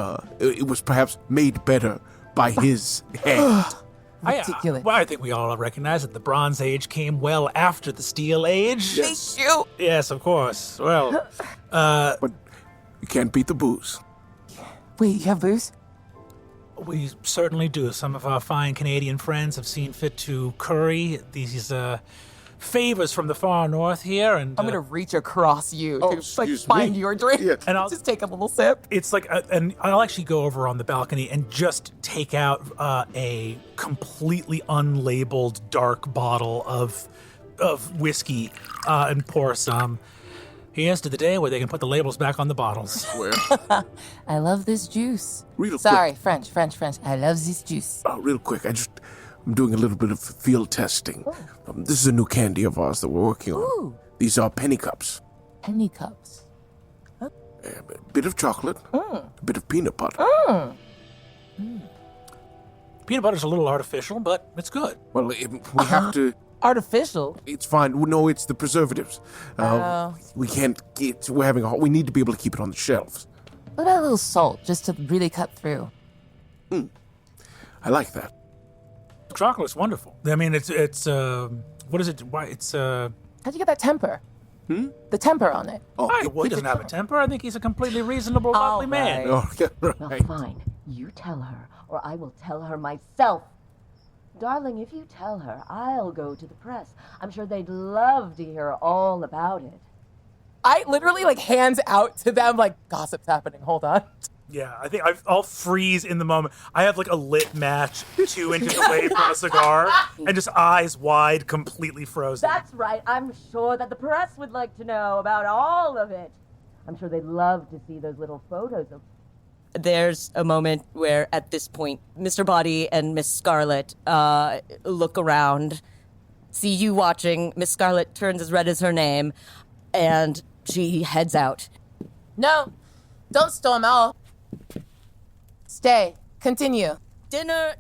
perhaps made better by his hand. Ridiculous. I think we all recognize that the Bronze Age came well after the Steel Age. Yes. Thank you. Yes, of course. Well, But you can't beat the booze. Wait, you have booze? we certainly do. Some of our fine Canadian friends have seen fit to curry these favors from the far north here, and I'm gonna reach across you Oh, to excuse find me. your drink. Yeah. And I'll- just take a little sip. it's like, and I'll actually go over on the balcony and just take out a completely unlabeled dark bottle of whiskey and pour some. Here's to the day where they can put the labels back on the bottles. Where? I love this juice. Real Sorry, French. I love this juice. Real quick, I'm doing a little bit of field testing. This is a new candy of ours that we're working on. Ooh. These are penny cups. Penny cups. A bit of chocolate, a bit of peanut butter. Peanut butter's a little artificial, but it's good. Well, we have to. Artificial. It's fine. No, it's the preservatives. We can't get. We need to be able to keep it on the shelves. What about a little salt, just to really cut through? I like that. Chocolate's wonderful. I mean, it's what is it? Why it's How'd you get that temper? The temper on it. Oh, he doesn't have a temper. I think he's a completely reasonable, lovely man. right. oh, yeah, Well, right. fine. You tell her, or I will tell her myself. Darling, if you tell her, I'll go to the press. I'm sure they'd love to hear all about it. I literally hands out to them gossip's happening. Hold on. Yeah, I think I'll freeze in the moment. I have a lit match 2 inches away from a cigar, and just eyes wide, completely frozen. That's right. I'm sure that the press would like to know about all of it. I'm sure they'd love to see those little photos of... There's a moment where, at this point, Mr. Boddie and Miss Scarlet look around, see you watching. Miss Scarlet turns as red as her name, and she heads out. No, don't storm out. Stay. Continue. Dinner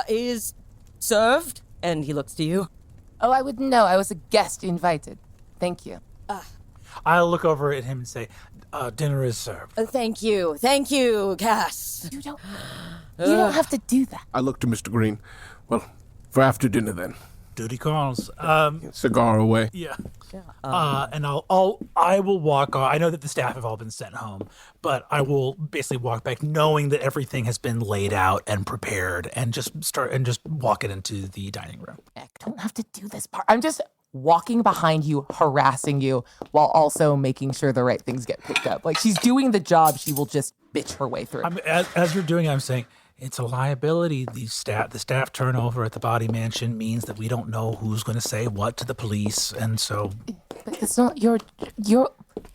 is served, and he looks to you. Oh, I wouldn't know. I was a guest invited. Thank you. I'll look over at him and say, dinner is served. Thank you, Cass. You don't have to do that. I look to Mr. Green. Well, for after dinner then. Duty calls. Cigar away. Yeah. And I will walk on. I know that the staff have all been sent home, but I will basically walk back knowing that everything has been laid out and prepared, and just walk it into the dining room. I don't have to do this part. I'm just walking behind you, harassing you, while also making sure the right things get picked up. She's doing the job. She will just bitch her way through. As you're doing it, I'm saying, it's a liability. The staff turnover at the Boddie Mansion means that we don't know who's going to say what to the police, and so... But it's not your...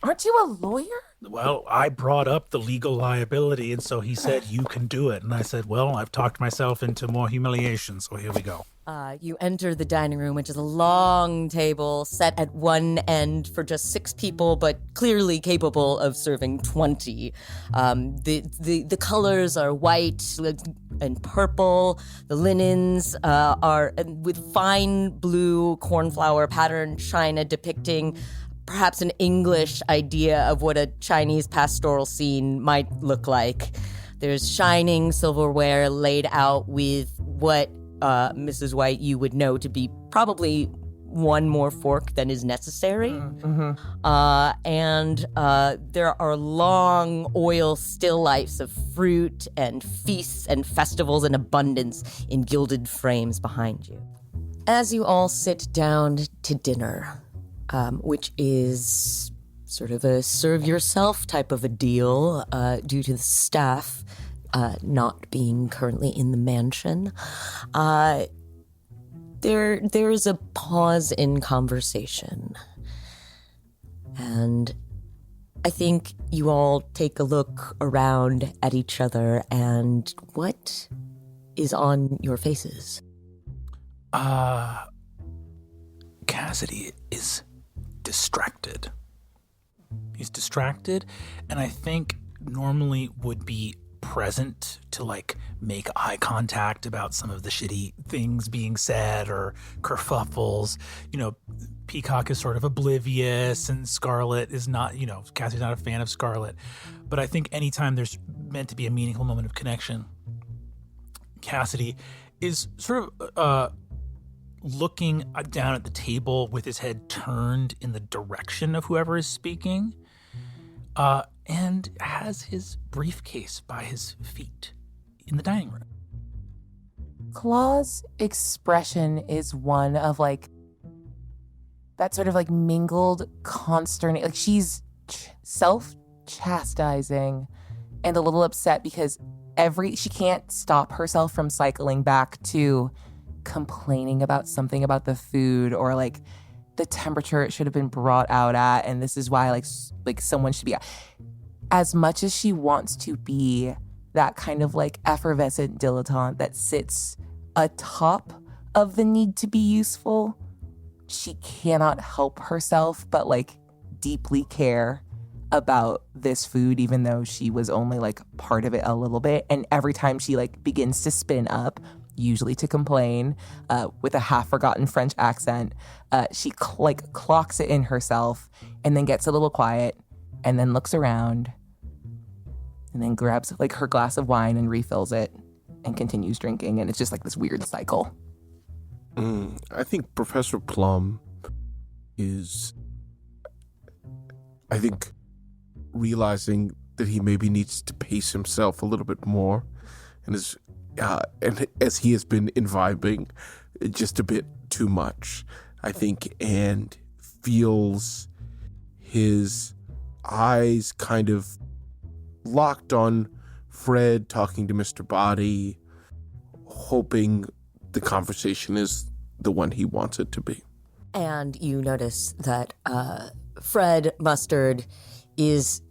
Aren't you a lawyer? Well, I brought up the legal liability, and so he said, you can do it. And I said, well, I've talked myself into more humiliation, so here we go. You enter the dining room, which is a long table set at one end for just 6 people, but clearly capable of serving 20. The colors are white and purple. The linens are with fine blue cornflower patterned china depicting perhaps an English idea of what a Chinese pastoral scene might look like. There's shining silverware laid out with what Mrs. White, you would know to be probably one more fork than is necessary. And there are long oil still lifes of fruit and feasts and festivals in abundance in gilded frames behind you. As you all sit down to dinner, which is sort of a serve yourself type of a deal due to the staff not being currently in the mansion, there's a pause in conversation. And I think you all take a look around at each other, and what is on your faces? Cassidy is distracted. He's distracted, and I think normally would be present to like make eye contact about some of the shitty things being said or kerfuffles. You know, Peacock is sort of oblivious, and Scarlet is not, Cassidy's not a fan of Scarlet. But I think anytime there's meant to be a meaningful moment of connection, Cassidy is sort of looking down at the table with his head turned in the direction of whoever is speaking, and has his briefcase by his feet in the dining room. Claw's expression is one of like that sort of like mingled consternation. Like she's self-chastising and a little upset because she can't stop herself from cycling back to complaining about something about the food or like the temperature it should have been brought out at, and this is why like someone should be. As much as she wants to be that kind of like effervescent dilettante that sits atop of the need to be useful, she cannot help herself but like deeply care about this food, even though she was only like part of it a little bit. And every time she like begins to spin up, usually to complain, with a half-forgotten French accent, she clocks it in herself and then gets a little quiet and then looks around and then grabs like her glass of wine and refills it and continues drinking. And it's just like this weird cycle. I think Professor Plum is, realizing that he maybe needs to pace himself a little bit more, and as he has been imbibing just a bit too much, I think, and feels his eyes kind of locked on Fred talking to Mr. Boddie, hoping the conversation is the one he wants it to be. And you notice that Fred Mustard is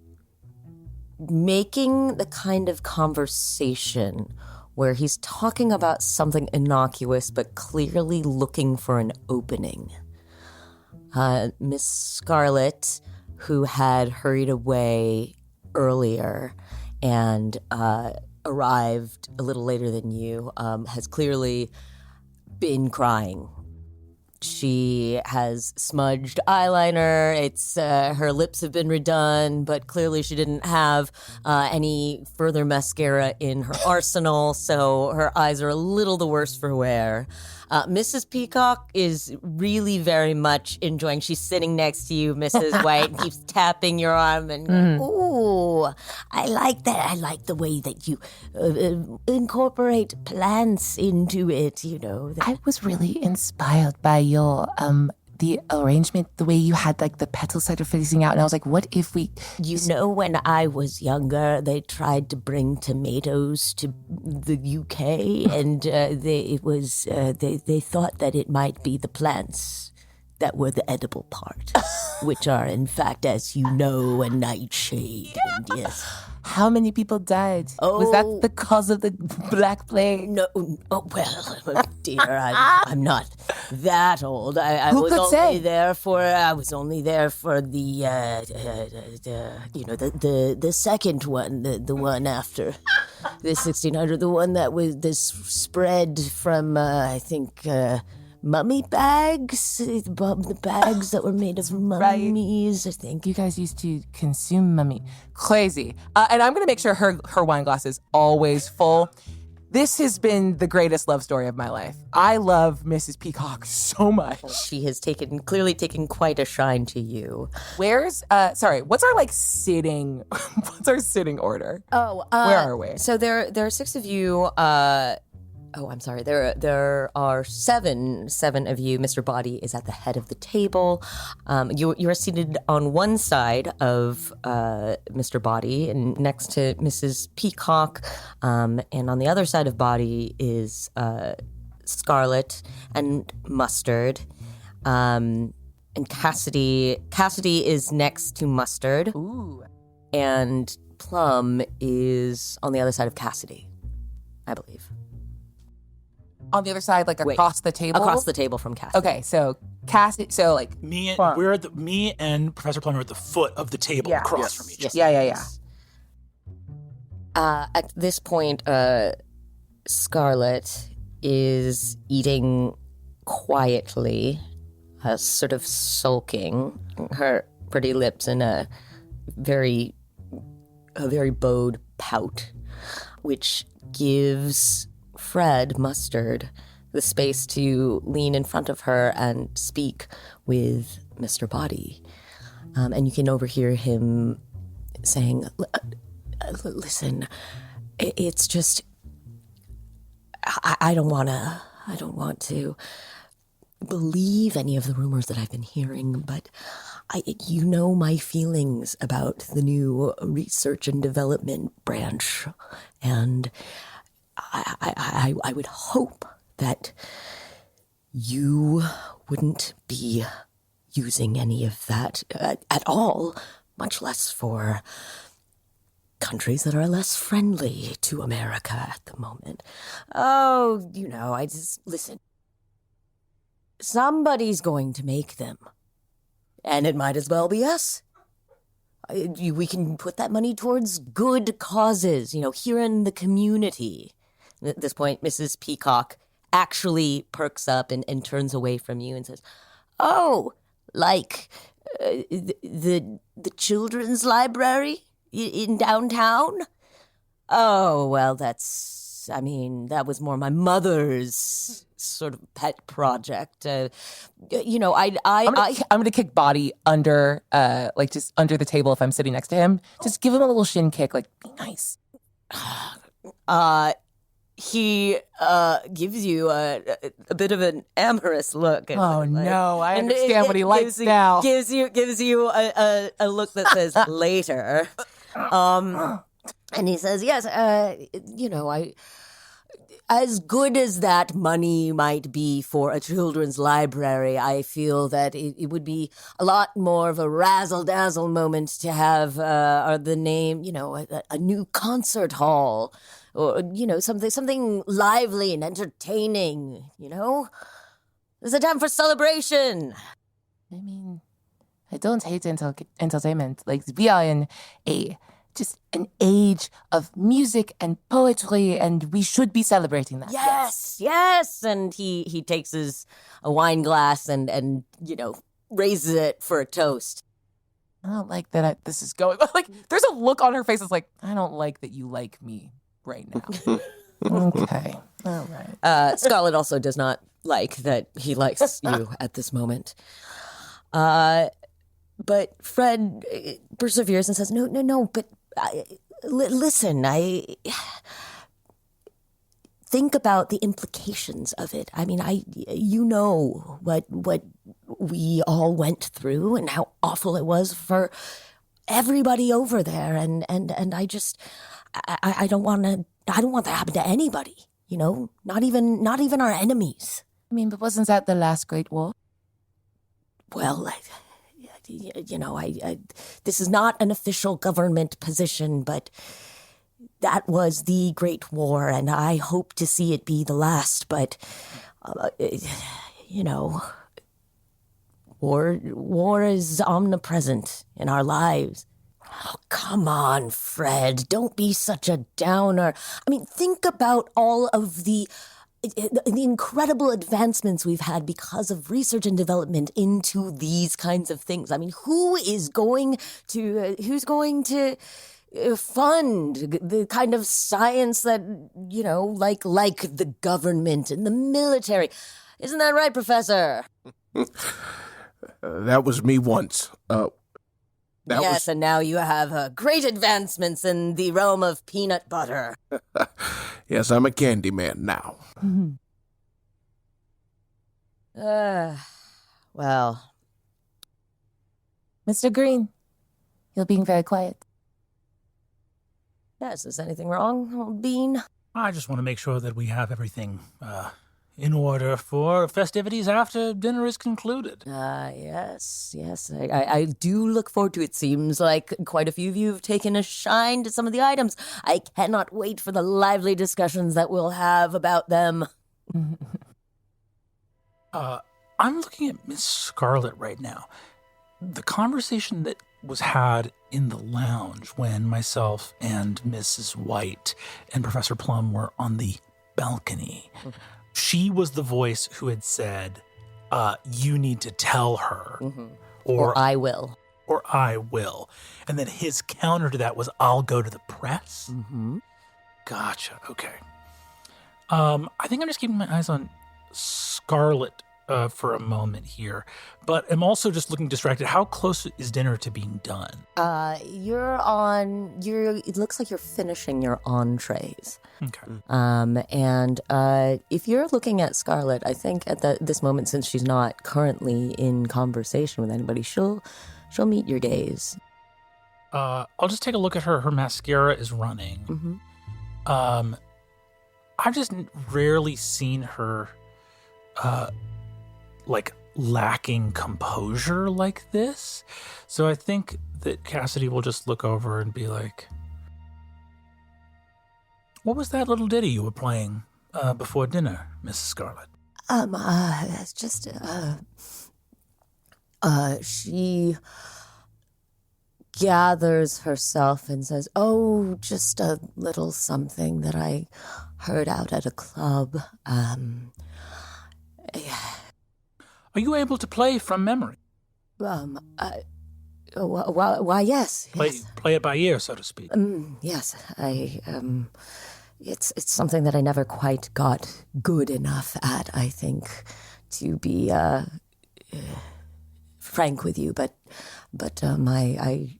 making the kind of conversation where he's talking about something innocuous but clearly looking for an opening. Miss Scarlet, who had hurried away earlier and arrived a little later than you, has clearly been crying. She has smudged eyeliner. Her lips have been redone, but clearly she didn't have any further mascara in her arsenal, so her eyes are a little the worse for wear. Mrs. Peacock is really very much enjoying. She's sitting next to you, Mrs. White, and keeps tapping your arm and going, ooh, I like that. I like the way that you incorporate plants into it, I was really inspired by your the arrangement, the way you had like the petals started facing out, and I was like, what if we... when I was younger, they tried to bring tomatoes to the UK, and they thought that it might be the plants that were the edible part, which are, in fact, as you know, a nightshade. And yes. How many people died? Oh. Was that the cause of the Black Plague? No. Oh, well, dear, I'm not that old. I Who was could only say? there for the the second one, the one after the 1600, the one that was this spread from I think mummy bags, the bags that were made of mummies. I think You guys used to consume mummy. Crazy. And I'm going to make sure her wine glass is always full. This has been the greatest love story of my life. I love Mrs. Peacock so much. she has clearly taken quite a shine to you. What's our sitting order? Oh, where are we? So there are six of you. I'm sorry. There are seven of you. Mr. Boddie is at the head of the table. You are seated on one side of Mr. Boddie, and next to Mrs. Peacock, and on the other side of Boddie is Scarlet and Mustard, and Cassidy. Cassidy is next to Mustard. Ooh. And Plum is on the other side of Cassidy, I believe. On the other side, like Wait. across the table? Across the table from Cassie. Okay, so Cassie, so like... Me and Fun. me and Professor Plum are at the foot of the table across from each other. Yeah. At this point, Scarlet is eating quietly, sort of sulking, her pretty lips in a very bowed pout, which gives Fred Mustard the space to lean in front of her and speak with Mr. Boddie. And you can overhear him saying, listen, it's just, I don't want to believe any of the rumors that I've been hearing, but you know my feelings about the new research and development branch, and I would hope that you wouldn't be using any of that at all, much less for countries that are less friendly to America at the moment. Oh, listen. Somebody's going to make them. And it might as well be us. We can put that money towards good causes, here in the community. At this point, Mrs. Peacock actually perks up and turns away from you and says, oh, like the children's library in downtown? Oh, well, that was more my mother's sort of pet project. I'm gonna kick Boddie under, just under the table if I'm sitting next to him. Just give him a little shin kick, like, be nice. He gives you a bit of an amorous look. Oh, no, I and understand what he likes now. Gives you a look that says later. And he says, yes, as good as that money might be for a children's library, I feel that it would be a lot more of a razzle-dazzle moment to have the name, a new concert hall, or, something lively and entertaining, There's a time for celebration. I mean, I don't hate entertainment. Like, we are in just an age of music and poetry, and we should be celebrating that. Yes. And he takes a wine glass and raises it for a toast. I don't like that this is going. Like, there's a look on her face that's like, I don't like that you like me right now. Okay. All right. Scarlet also does not like that he likes you at this moment. But Fred perseveres and says, no, but listen, I think about the implications of it. I mean, what we all went through and how awful it was for everybody over there, and I just I don't want that to happen to anybody. Not even our enemies. I mean, but wasn't that the last Great War? Well, this is not an official government position, but that was the Great War, and I hope to see it be the last. But, war is omnipresent in our lives. Oh, come on, Fred. Don't be such a downer. I mean, think about all of the incredible advancements we've had because of research and development into these kinds of things. I mean, who's going to fund the kind of science that, like the government and the military? Isn't that right, Professor? That was me once. Yes, and now you have great advancements in the realm of peanut butter. Yes, I'm a candy man now. Well. Mr. Green, you're being very quiet. Yes, is anything wrong, old bean? I just want to make sure that we have everything in order for festivities after dinner is concluded. Yes. I do look forward to it. Seems like quite a few of you have taken a shine to some of the items. I cannot wait for the lively discussions that we'll have about them. I'm looking at Miss Scarlet right now. The conversation that was had in the lounge when myself and Mrs. White and Professor Plum were on the balcony, she was the voice who had said, you need to tell her, Or I will. Or I will. And then his counter to that was, I'll go to the press? Gotcha, okay. I think I'm just keeping my eyes on Scarlet for a moment here, but I'm also just looking distracted. How close is dinner to being done? It looks like you're finishing your entrees. Okay. And if you're looking at Scarlet, I think at this moment, since she's not currently in conversation with anybody, she'll meet your gaze. I'll just take a look at her. Her mascara is running. I've just rarely seen her lacking composure like this. So I think that Cassidy will just look over and be like, what was that little ditty you were playing before dinner, Mrs. Scarlet? It's just, she gathers herself and says, oh, just a little something that I heard out at a club. Are you able to play from memory? Why, yes. Play it by ear, so to speak. Yes, it's something that I never quite got good enough at, I think, to be frank with you, but I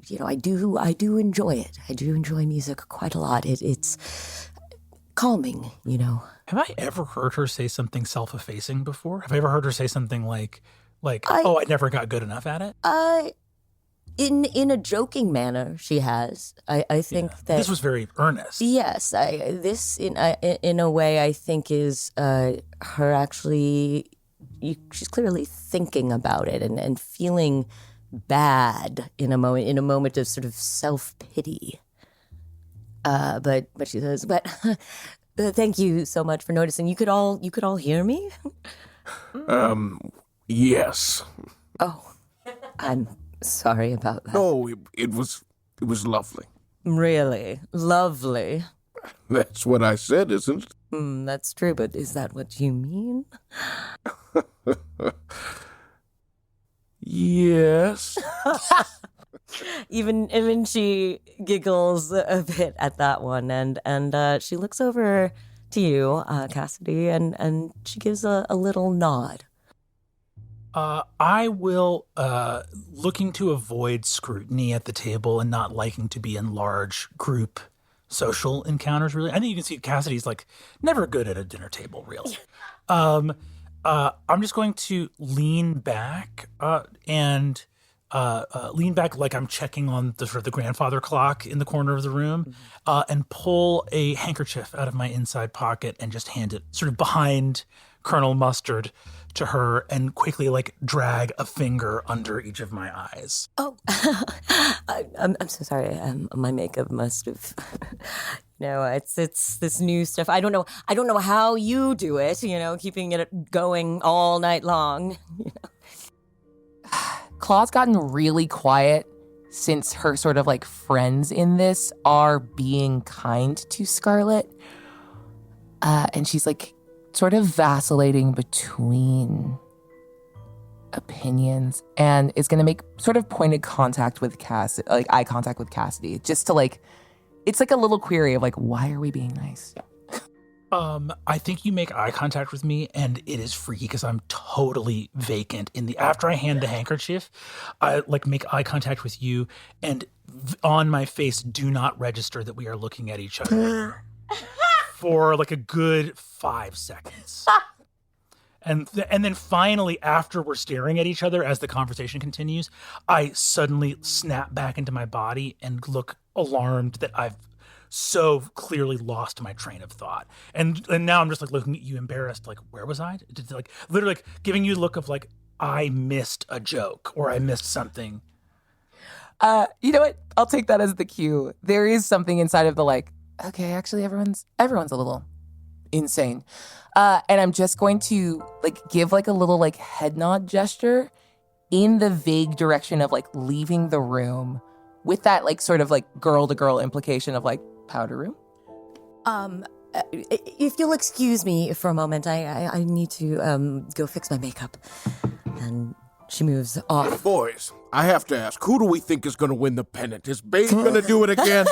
do enjoy it. I do enjoy music quite a lot. It's calming, Have I ever heard her say something self-effacing before? Have I ever heard her say something like I never got good enough at it? In a joking manner, she has. I think that this was very earnest. Yes, this in a way I think is her actually. She's clearly thinking about it and feeling bad in a moment of sort of self-pity. But she says, "But thank you so much for noticing. You could all hear me." Yes. Oh, I'm sorry about that. No, it was lovely. Really lovely. That's what I said, isn't it? That's true, but is that what you mean? Yes. Even she giggles a bit at that one, and she looks over to you, Cassidy, and she gives a little nod. I will, looking to avoid scrutiny at the table and not liking to be in large group social encounters, really. I think you can see Cassidy's never good at a dinner table, really. I'm just going to lean back and lean back like I'm checking on the grandfather clock in the corner of the room, and pull a handkerchief out of my inside pocket and just hand it sort of behind Colonel Mustard to her and quickly drag a finger under each of my eyes. Oh, I'm so sorry. My makeup must have. It's this new stuff. I don't know how you do it. Keeping it going all night long. Claw's gotten really quiet since her sort of friends in this are being kind to Scarlet. And she's sort of vacillating between opinions and is going to make sort of pointed contact with Cassidy, eye contact with Cassidy, just to it's a little query of why are we being nice? I think you make eye contact with me and it is freaky because I'm totally vacant after I hand the handkerchief, I make eye contact with you and on my face do not register that we are looking at each other for a good 5 seconds. And then finally, after we're staring at each other as the conversation continues, I suddenly snap back into my body and look alarmed that I've so clearly lost my train of thought. And now I'm just looking at you embarrassed, where was I? Literally giving you a look of I missed a joke or I missed something. You know what? I'll take that as the cue. There is something inside of the okay, actually everyone's a little insane. And I'm just going to like give like a little like head nod gesture in the vague direction of like leaving the room with that like sort of like girl to girl implication of like powder room. If you'll excuse me for a moment, I need to go fix my makeup. And she moves off. Boys, I have to ask, who do we think is going to win the pennant? Is Babe going to do it again?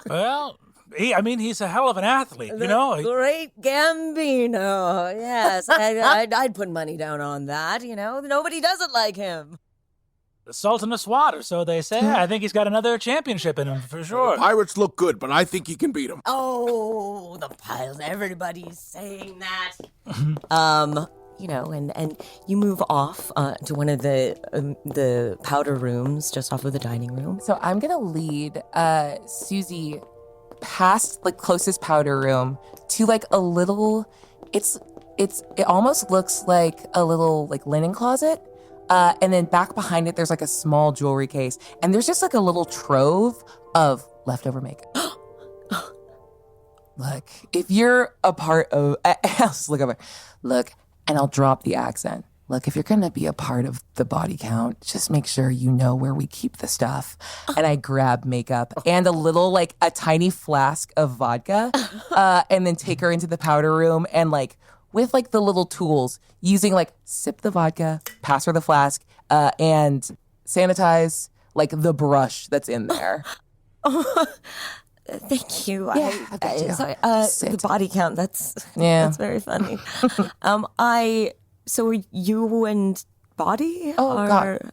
Well, he's a hell of an athlete, you know? Great Gambino. Yes, I'd put money down on that, you know? Nobody does it like him. The Sultan of SWAT, or so they say. I think he's got another championship in him, for sure. The Pirates look good, but I think he can beat them. Oh, the piles. Everybody's saying that. You know, and you move off to one of the powder rooms just off of the dining room. So I'm going to lead Susie past the closest powder room to like a little, it almost looks like a little like linen closet. And then back behind it, there's like a small jewelry case. And there's just like a little trove of leftover makeup. Look, if you're a part of, I'll just look over. Look, and I'll drop the accent. Look, if you're going to be a part of the body count, just make sure you know where we keep the stuff. And I grab makeup and a little, like a tiny flask of vodka, and then take her into the powder room and like, with like the little tools, using like sip the vodka, pass her the flask, and sanitize like the brush that's in there. Thank you. Yeah, Sorry, the body count. That's very funny. So are you and Boddie? God.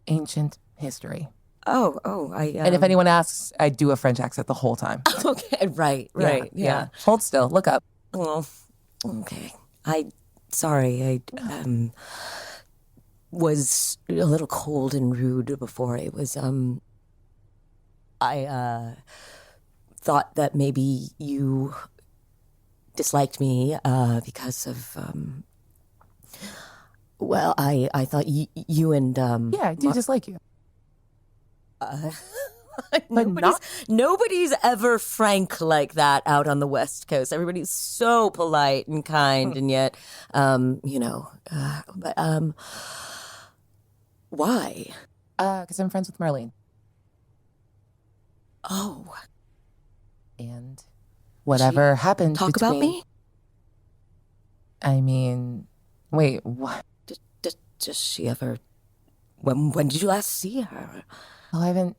Ancient history. And And if anyone asks, I do a French accent the whole time. Okay, right. Yeah. Hold still. Look up. Well, okay. I was a little cold and rude before. It was I thought that maybe you disliked me because of I thought you and Yeah, I do dislike you. Nobody's ever frank like that out on the West Coast. Everybody's so polite and kind, and yet, why? Because I'm friends with Marlene. Oh. And whatever happened Talk between... about me? I mean, wait, what? Does she ever... When did you last see her? Well, I haven't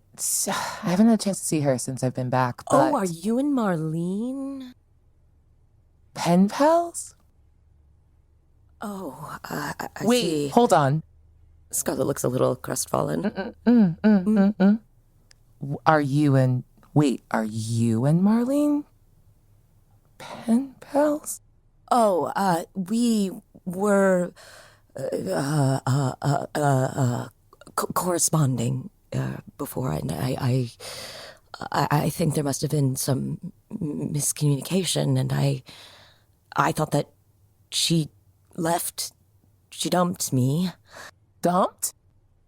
had a chance to see her since I've been back, but... Oh, are you and Marlene? Pen pals? Oh, I Wait, see. hold on. Scarlett looks a little crestfallen. Are you and Marlene pen pals? Oh, we were corresponding before. I think there must have been some miscommunication, and I thought that she left. She dumped me. Dumped?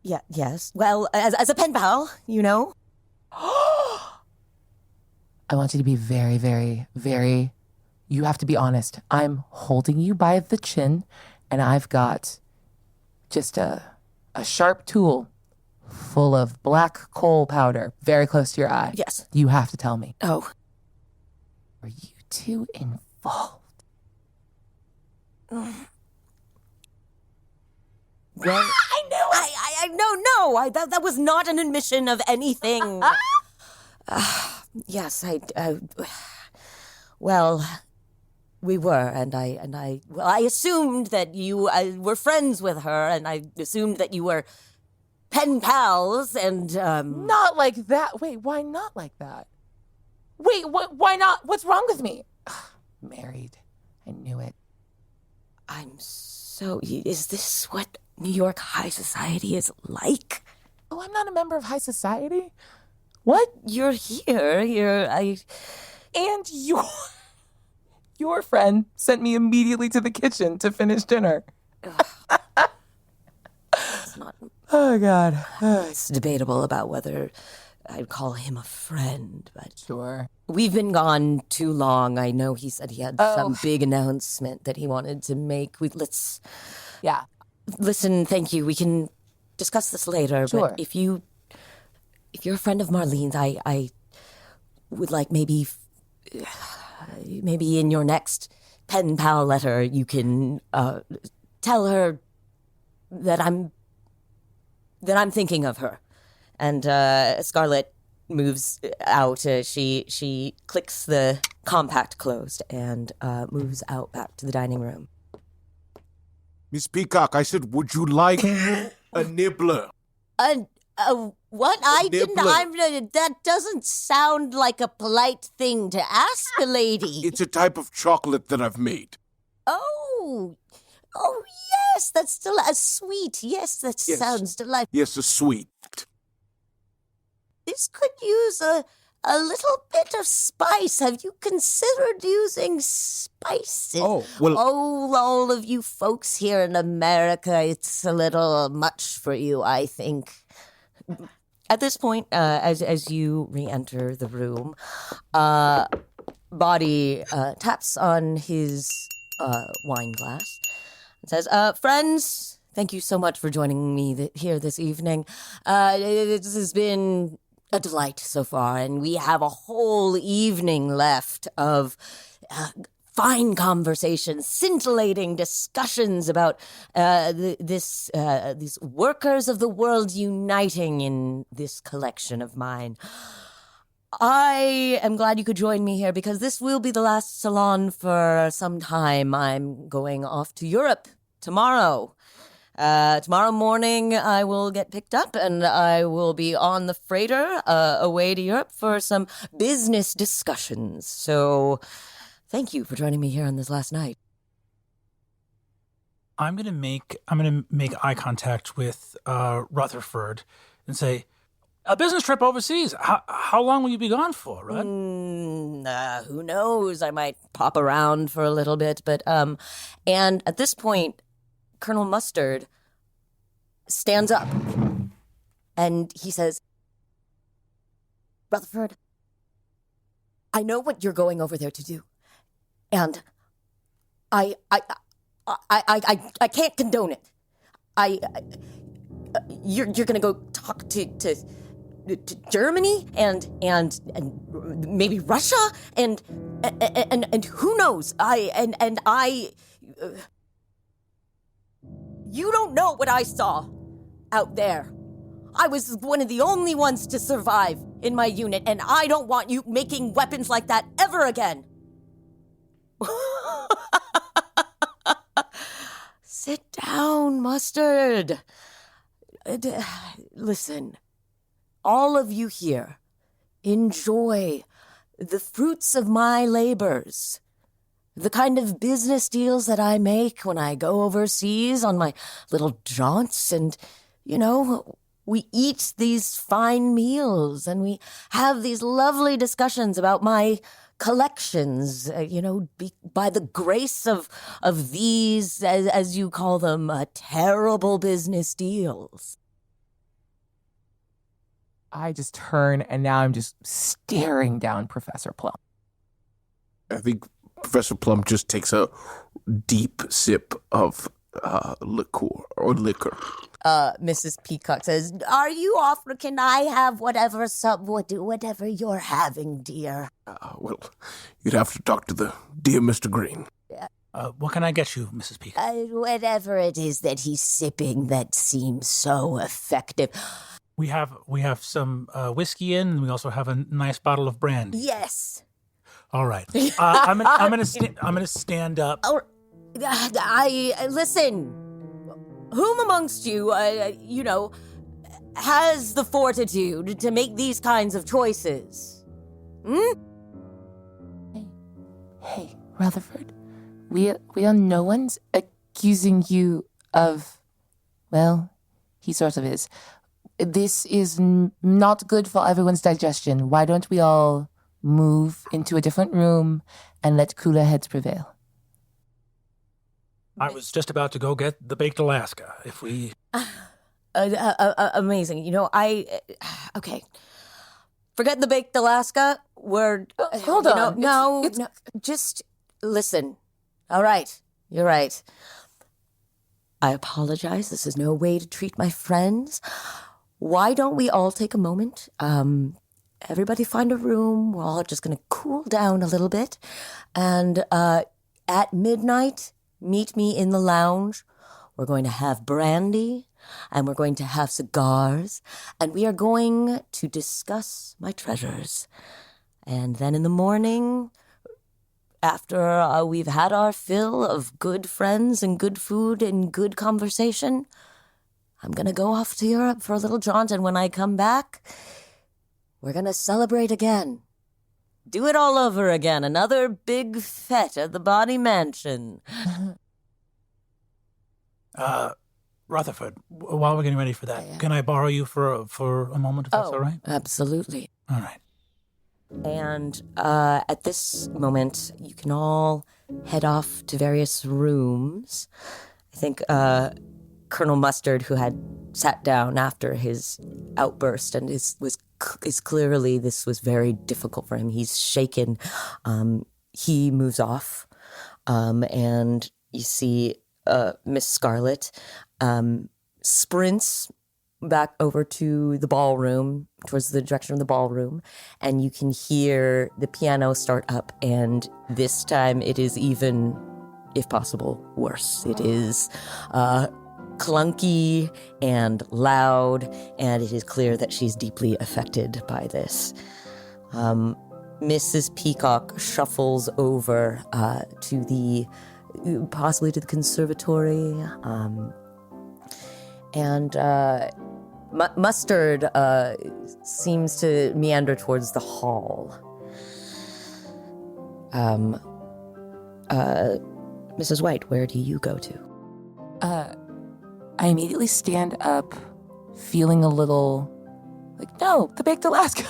Yeah. Yes. Well, as a pen pal, you know. I want you to be very, very, very... You have to be honest. I'm holding you by the chin, and I've got just a sharp tool full of black coal powder very close to your eye. Yes. You have to tell me. Oh. Were you two involved? Well, I know. That was not an admission of anything. Yes, well, we were, and I assumed that you were friends with her, and I assumed that you were pen pals, and Not like that. Wait, why not like that? Wait, why not? What's wrong with me? Married. I knew it. Is this what New York high society is like? Oh, I'm not a member of high society. What? You're here. And your friend sent me immediately to the kitchen to finish dinner. It's not. Oh, God. It's debatable about whether I'd call him a friend, but Sure. we've been gone too long. I know he said he had some big announcement that he wanted to make. Let's Yeah. listen. Thank you. We can discuss this later. Sure. But if you're a friend of Marlene's, I would like maybe in your next pen pal letter you can tell her that I'm thinking of her. And Scarlett moves out. She clicks the compact closed and moves out back to the dining room. Miss Peacock, I said, would you like a nibbler? What? That doesn't sound like a polite thing to ask a lady. It's a type of chocolate that I've made. Oh, yes, that's still a sweet. Yes, that sounds delightful. Yes, a sweet. This could use a little bit of spice. Have you considered using spices? Oh, well... Oh, all of you folks here in America, it's a little much for you, I think. At this point, as you re-enter the room, Boddie taps on his wine glass and says, friends, thank you so much for joining me here this evening. This has been a delight so far, and we have a whole evening left of fine conversations, scintillating discussions about these workers of the world uniting in this collection of mine. I am glad you could join me here because this will be the last salon for some time. I'm going off to Europe tomorrow. Tomorrow morning, I will get picked up and I will be on the freighter away to Europe for some business discussions. So thank you for joining me here on this last night. I'm gonna make eye contact with Rutherford and say, a business trip overseas. How long will you be gone for, Rudd? Who knows? I might pop around for a little bit, but and at this point, Colonel Mustard stands up and he says, Rutherford, I know what you're going over there to do, and I can't condone it. You're gonna go talk to Germany and maybe Russia and who knows? You don't know what I saw out there. I was one of the only ones to survive in my unit, and I don't want you making weapons like that ever again. Sit down, Mustard. Listen, all of you here, enjoy the fruits of my labors. The kind of business deals that I make when I go overseas on my little jaunts, and, we eat these fine meals and we have these lovely discussions about my collections, by the grace of these, as you call them, terrible business deals. I just turn and now I'm just staring down Professor Plum. I think Professor Plum just takes a deep sip of liquor. Mrs. Peacock says, "Are you off? Can I have whatever you're having, dear?" Well, you'd have to talk to the dear Mr. Green. What can I get you, Mrs. Peacock? Whatever it is that he's sipping that seems so effective. We have some whiskey in, and we also have a nice bottle of brandy. Yes. All right. I'm gonna stand up. Listen. Whom amongst you, has the fortitude to make these kinds of choices? Hey, Rutherford. We are no one's accusing you of, well, he sort of is. This is not good for everyone's digestion. Why don't we all move into a different room and let cooler heads prevail? I was just about to go get the baked Alaska. If we... Amazing. Okay. Forget the baked Alaska. We're hold on. No, just listen. All right, you're right. I apologize. This is no way to treat my friends. Why don't we all take a moment? Everybody find a room. We're all just going to cool down a little bit. And at midnight, meet me in the lounge. We're going to have brandy, and we're going to have cigars, and we are going to discuss my treasures. And then in the morning, after we've had our fill of good friends and good food and good conversation, I'm going to go off to Europe for a little jaunt, and when I come back, we're going to celebrate again. Do it all over again. Another big fete at the Boddie Mansion. Rutherford, while we're getting ready for that, can I borrow you for a moment, if that's all right? Absolutely. All right. And at this moment, you can all head off to various rooms. I think Colonel Mustard, who had sat down after his outburst and is clearly, this was very difficult for him. He's shaken. He moves off, and you see Miss Scarlet sprints back over to the ballroom, towards the direction of the ballroom, and you can hear the piano start up, and this time it is even, if possible, worse. It is clunky and loud, and it is clear that she's deeply affected by this. Mrs. Peacock shuffles over possibly to the conservatory, and Mustard seems to meander towards the hall. Mrs. White, where do you go to? I immediately stand up, feeling a little like, no, the baked Alaska.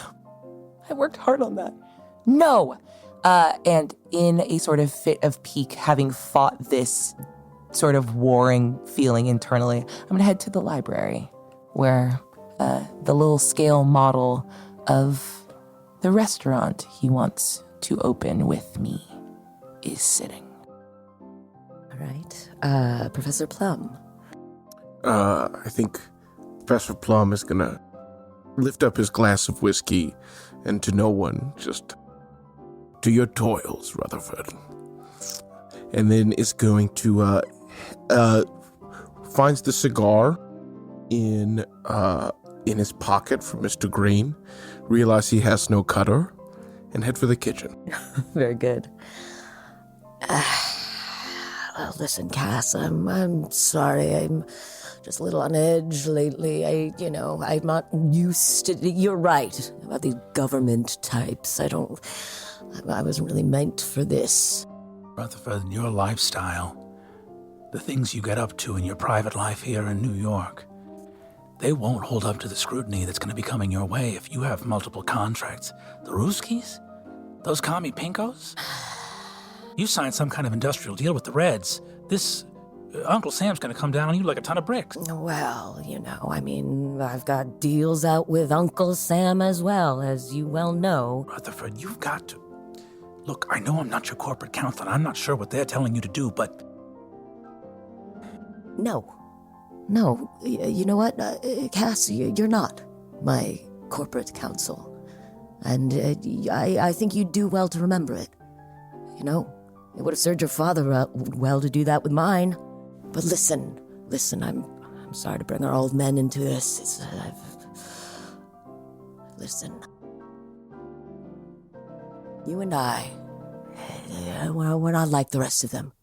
I worked hard on that. No. And in a sort of fit of pique, having fought this sort of warring feeling internally, I'm going to head to the library where the little scale model of the restaurant he wants to open with me is sitting. All right. Professor Plum. I think Professor Plum is going to lift up his glass of whiskey and to no one, just to your toils, Rutherford. And then is going to finds the cigar in his pocket for Mr. Green, realize he has no cutter, and head for the kitchen. Very good. Well, listen, Cass, I'm sorry. I'm just a little on edge lately. I'm not used to... You're right about these government types. I wasn't really meant for this. Rutherford, your lifestyle, the things you get up to in your private life here in New York, they won't hold up to the scrutiny that's going to be coming your way if you have multiple contracts. The Ruskies? Those commie pinkos? You signed some kind of industrial deal with the Reds. This Uncle Sam's going to come down on you like a ton of bricks. Well, I've got deals out with Uncle Sam as well, as you well know. Rutherford, you've got to... Look, I know I'm not your corporate counsel, and I'm not sure what they're telling you to do, but... No, you know what, Cass, you're not my corporate counsel. And I think you'd do well to remember it. It would have served your father well to do that with mine. But listen, I'm sorry to bring our old men into this. Listen. You and I, we're not like the rest of them,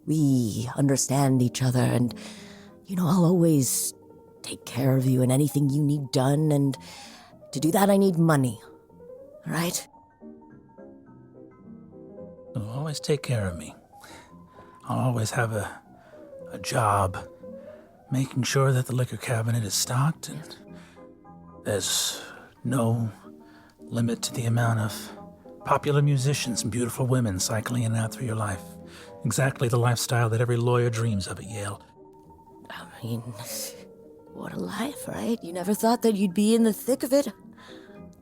We understand each other, and, I'll always take care of you and anything you need done, and to do that I need money, all right? You'll always take care of me. I'll always have a job making sure that the liquor cabinet is stocked and there's no limit to the amount of popular musicians and beautiful women cycling in and out through your life. Exactly the lifestyle that every lawyer dreams of at Yale. What a life, right? You never thought that you'd be in the thick of it,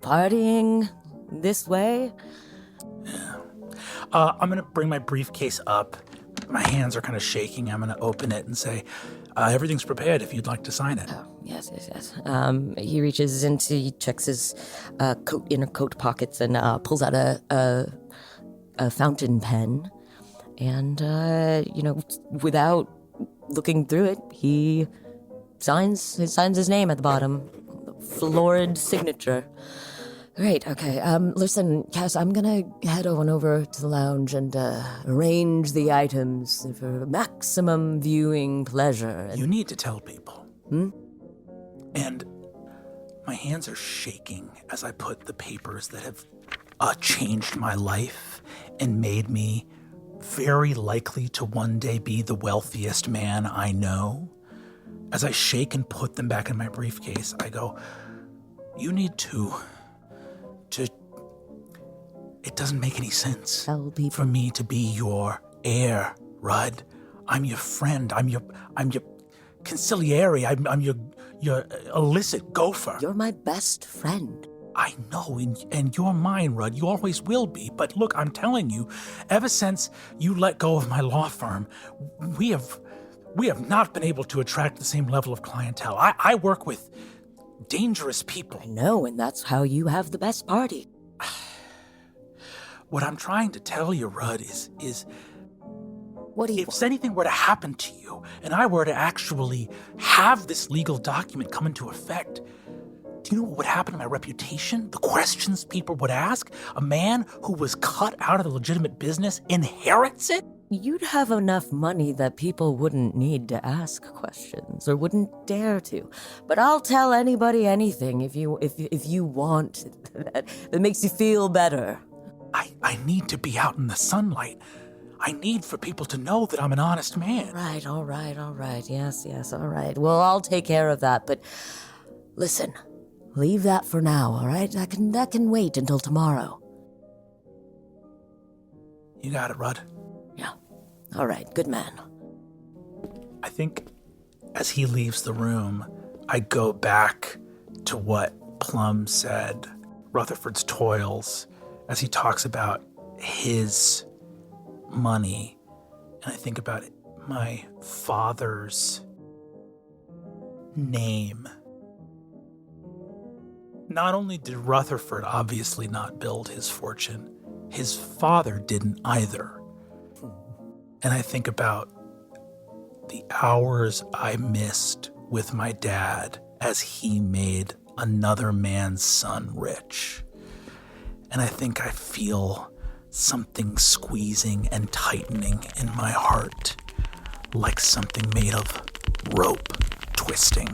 partying this way. I'm going to bring my briefcase up. My hands are kind of shaking. I'm going to open it and say, everything's prepared if you'd like to sign it. Oh, yes. He reaches into, he checks his inner coat pockets and pulls out a fountain pen. And, without looking through it, he signs his name at the bottom. Florid signature. Great, okay. Listen, Cass, I'm gonna head on over to the lounge and arrange the items for maximum viewing pleasure. You need to tell people. And my hands are shaking as I put the papers that have changed my life and made me very likely to one day be the wealthiest man I know. As I shake and put them back in my briefcase, I go, you need to... It doesn't make any sense Tell people. for me to be your heir, Rudd. I'm your friend. I'm your conciliary. I'm your illicit gopher. You're my best friend. I know, and you're mine, Rudd. You always will be. But look, I'm telling you, ever since you let go of my law firm, we have not been able to attract the same level of clientele. I work with dangerous people. I know, and that's how you have the best party. What I'm trying to tell you, Rudd, is What do you if anything were to happen to you, and I were to actually have this legal document come into effect, do you know what would happen to my reputation? The questions people would ask? A man who was cut out of the legitimate business inherits it? You'd have enough money that people wouldn't need to ask questions or wouldn't dare to. But I'll tell anybody anything if you want that makes you feel better. I need to be out in the sunlight. I need for people to know that I'm an honest man. All right. Yes, all right. Well, I'll take care of that, but listen, leave that for now, all right? That can wait until tomorrow. You got it, Rudd. Yeah. All right, good man. I think as he leaves the room, I go back to what Plum said, Rutherford's toils, as he talks about his money. And I think about it, my father's name. Not only did Rutherford obviously not build his fortune, his father didn't either. And I think about the hours I missed with my dad as he made another man's son rich. And I think I feel something squeezing and tightening in my heart, like something made of rope twisting.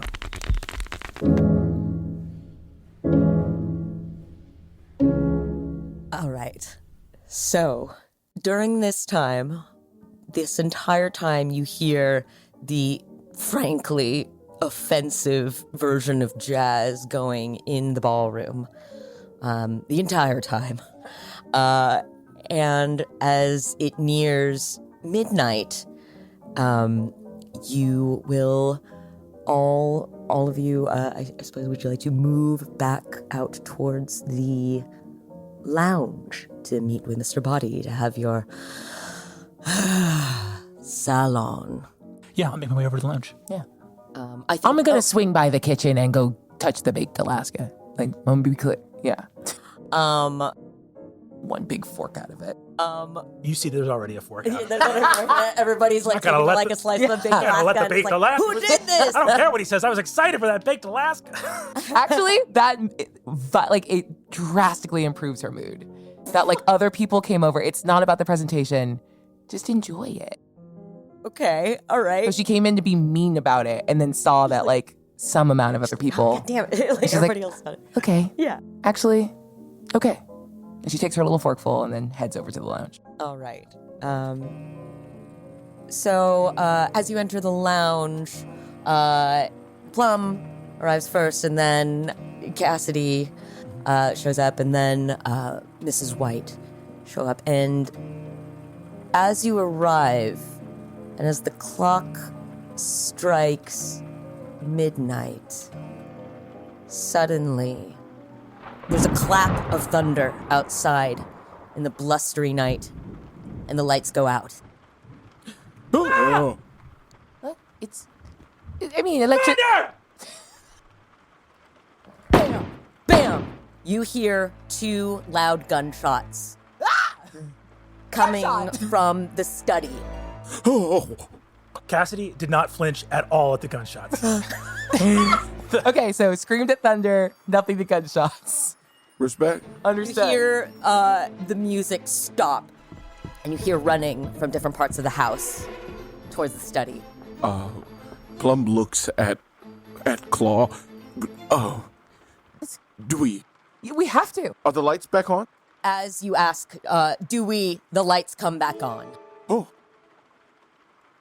All right. So, during this entire time, you hear the frankly offensive version of jazz going in the ballroom. The entire time. And as it nears midnight, you will all of you, I suppose, would you like to move back out towards the lounge to meet with Mr. Boddie, to have your salon? Yeah, I'll make my way over to the lounge. Yeah. I think, I'm going to swing by the kitchen and go touch the baked Alaska. Like, I'm going to be clear. Yeah. One big fork out of it. You see, there's already a fork out. Everybody's like taking like a slice of baked Alaska. I'm gonna let the baked Alaska. Who did this? I don't care what he says. I was excited for that baked Alaska. Actually, it drastically improves her mood. That other people came over. It's not about the presentation. Just enjoy it. Okay, all right. So she came in to be mean about it and then saw that some amount of other people. God damn it. She's Everybody else said it. Okay. Yeah. Actually, okay. And she takes her little forkful and then heads over to the lounge. All right. So as you enter the lounge, Plum arrives first, and then Cassidy shows up, and then Mrs. White show up. And as you arrive, and as the clock strikes midnight, suddenly, there's a clap of thunder outside in the blustery night, and the lights go out. Oh. What? Electric. Bam! Bam! You hear 2 loud gunshots coming from the study. Oh. Cassidy did not flinch at all at the gunshots. Okay, so screamed at thunder, nothing to gunshots. Respect. Understood. You hear the music stop, and you hear running from different parts of the house towards the study. Plum looks at Claw. Oh. Do we? We have to. Are the lights back on? As you ask, the lights come back on. Oh.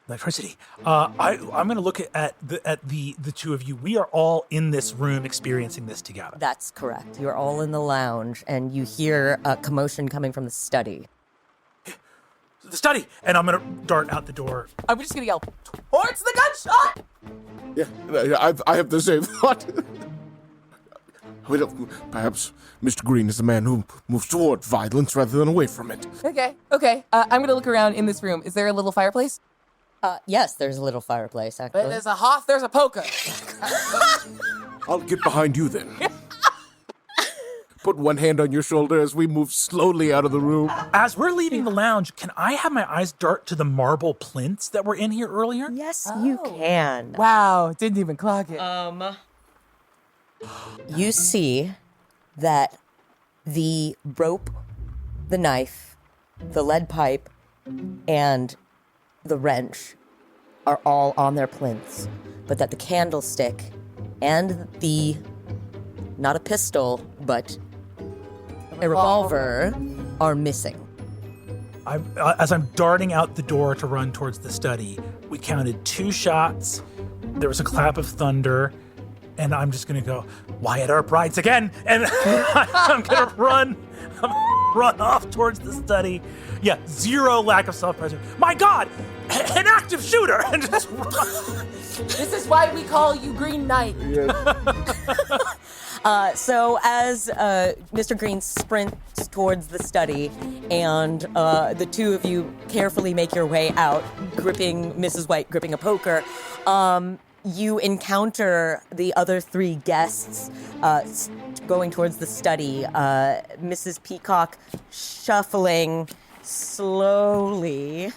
Electricity. I'm going to look at the two of you. We are all in this room experiencing this together. That's correct. You're all in the lounge, and you hear a commotion coming from the study. The study! And I'm going to dart out the door. I'm just gonna yell, towards the gunshot! Yeah, I have the same thought. Perhaps Mr. Green is the man who moves toward violence rather than away from it. Okay. I'm gonna look around in this room. Is there a little fireplace? Yes, there's a little fireplace, actually. There's a hearth, there's a poker. I'll get behind you then. Put one hand on your shoulder as we move slowly out of the room. As we're leaving the lounge, can I have my eyes dart to the marble plinths that were in here earlier? Yes, you can. Wow, didn't even clock it. You see that the rope, the knife, the lead pipe, and the wrench are all on their plinths, but that the candlestick and the, not a pistol, but a revolver are missing. As I'm darting out the door to run towards the study, we counted 2 shots, there was a clap of thunder, and I'm just gonna go, Wyatt Earp rides again, and I'm gonna run off towards the study. Yeah, 0 lack of self-preservation. My God, an active shooter, and just run. This is why we call you Green Knight. So as Mr. Green sprints towards the study, and the two of you carefully make your way out, gripping Mrs. White, gripping a poker, you encounter the other 3 guests going towards the study. Mrs. Peacock shuffling slowly.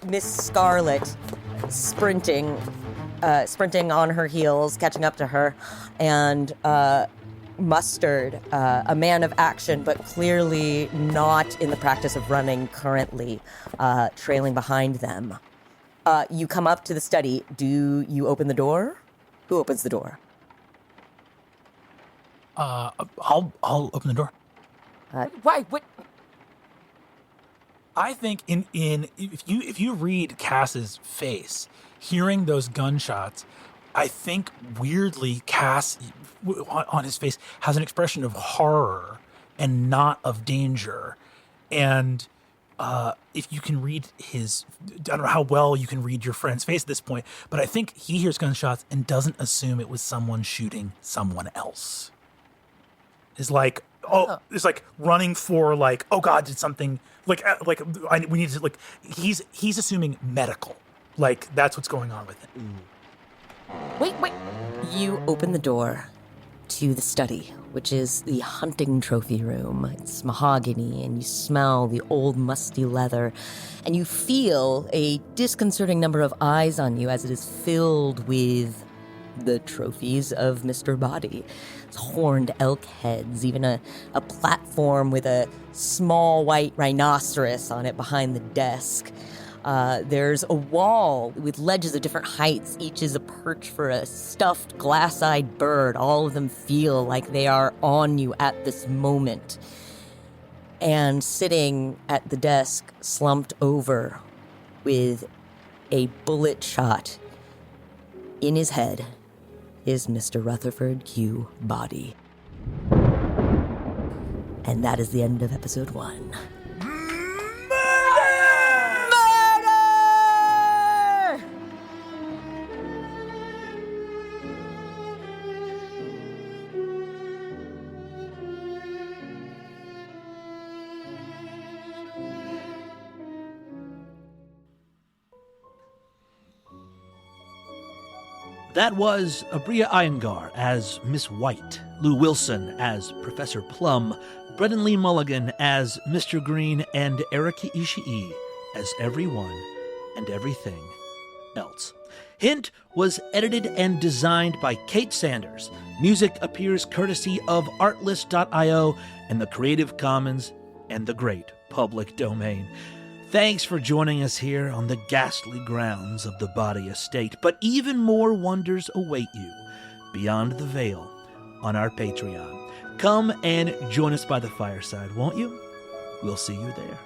Miss Scarlet sprinting on her heels, catching up to her, and Mustard, a man of action, but clearly not in the practice of running currently, trailing behind them. You come up to the study. Do you open the door? Who opens the door? I'll open the door. Why? What? I think if you read Cass's face, hearing those gunshots, I think weirdly Cass on his face has an expression of horror and not of danger. And if you can read I don't know how well you can read your friend's face at this point, but I think he hears gunshots and doesn't assume it was someone shooting someone else. It's like, it's like running for like, oh God, did something we need to he's assuming medical. Like that's what's going on with it. Wait. You open the door to the study, which is the hunting trophy room. It's mahogany, and you smell the old musty leather, and you feel a disconcerting number of eyes on you as it is filled with the trophies of Mr. Boddie. It's horned elk heads, even a platform with a small white rhinoceros on it behind the desk. There's a wall with ledges of different heights. Each is a perch for a stuffed glass-eyed bird. All of them feel like they are on you at this moment. And sitting at the desk, slumped over with a bullet shot in his head, is Mr. Rutherford Q. Boddie. And that is the end of episode 1. That was Abria Iyengar as Miss White, Lou Wilson as Professor Plum, Brendan Lee Mulligan as Mr. Green, and Erika Ishii as everyone and everything else. Hint was edited and designed by Kate Sanders. Music appears courtesy of Artlist.io and the Creative Commons and the great public domain. Thanks for joining us here on the ghastly grounds of the Boddie Estate, but even more wonders await you beyond the veil on our Patreon. Come and join us by the fireside, won't you? We'll see you there.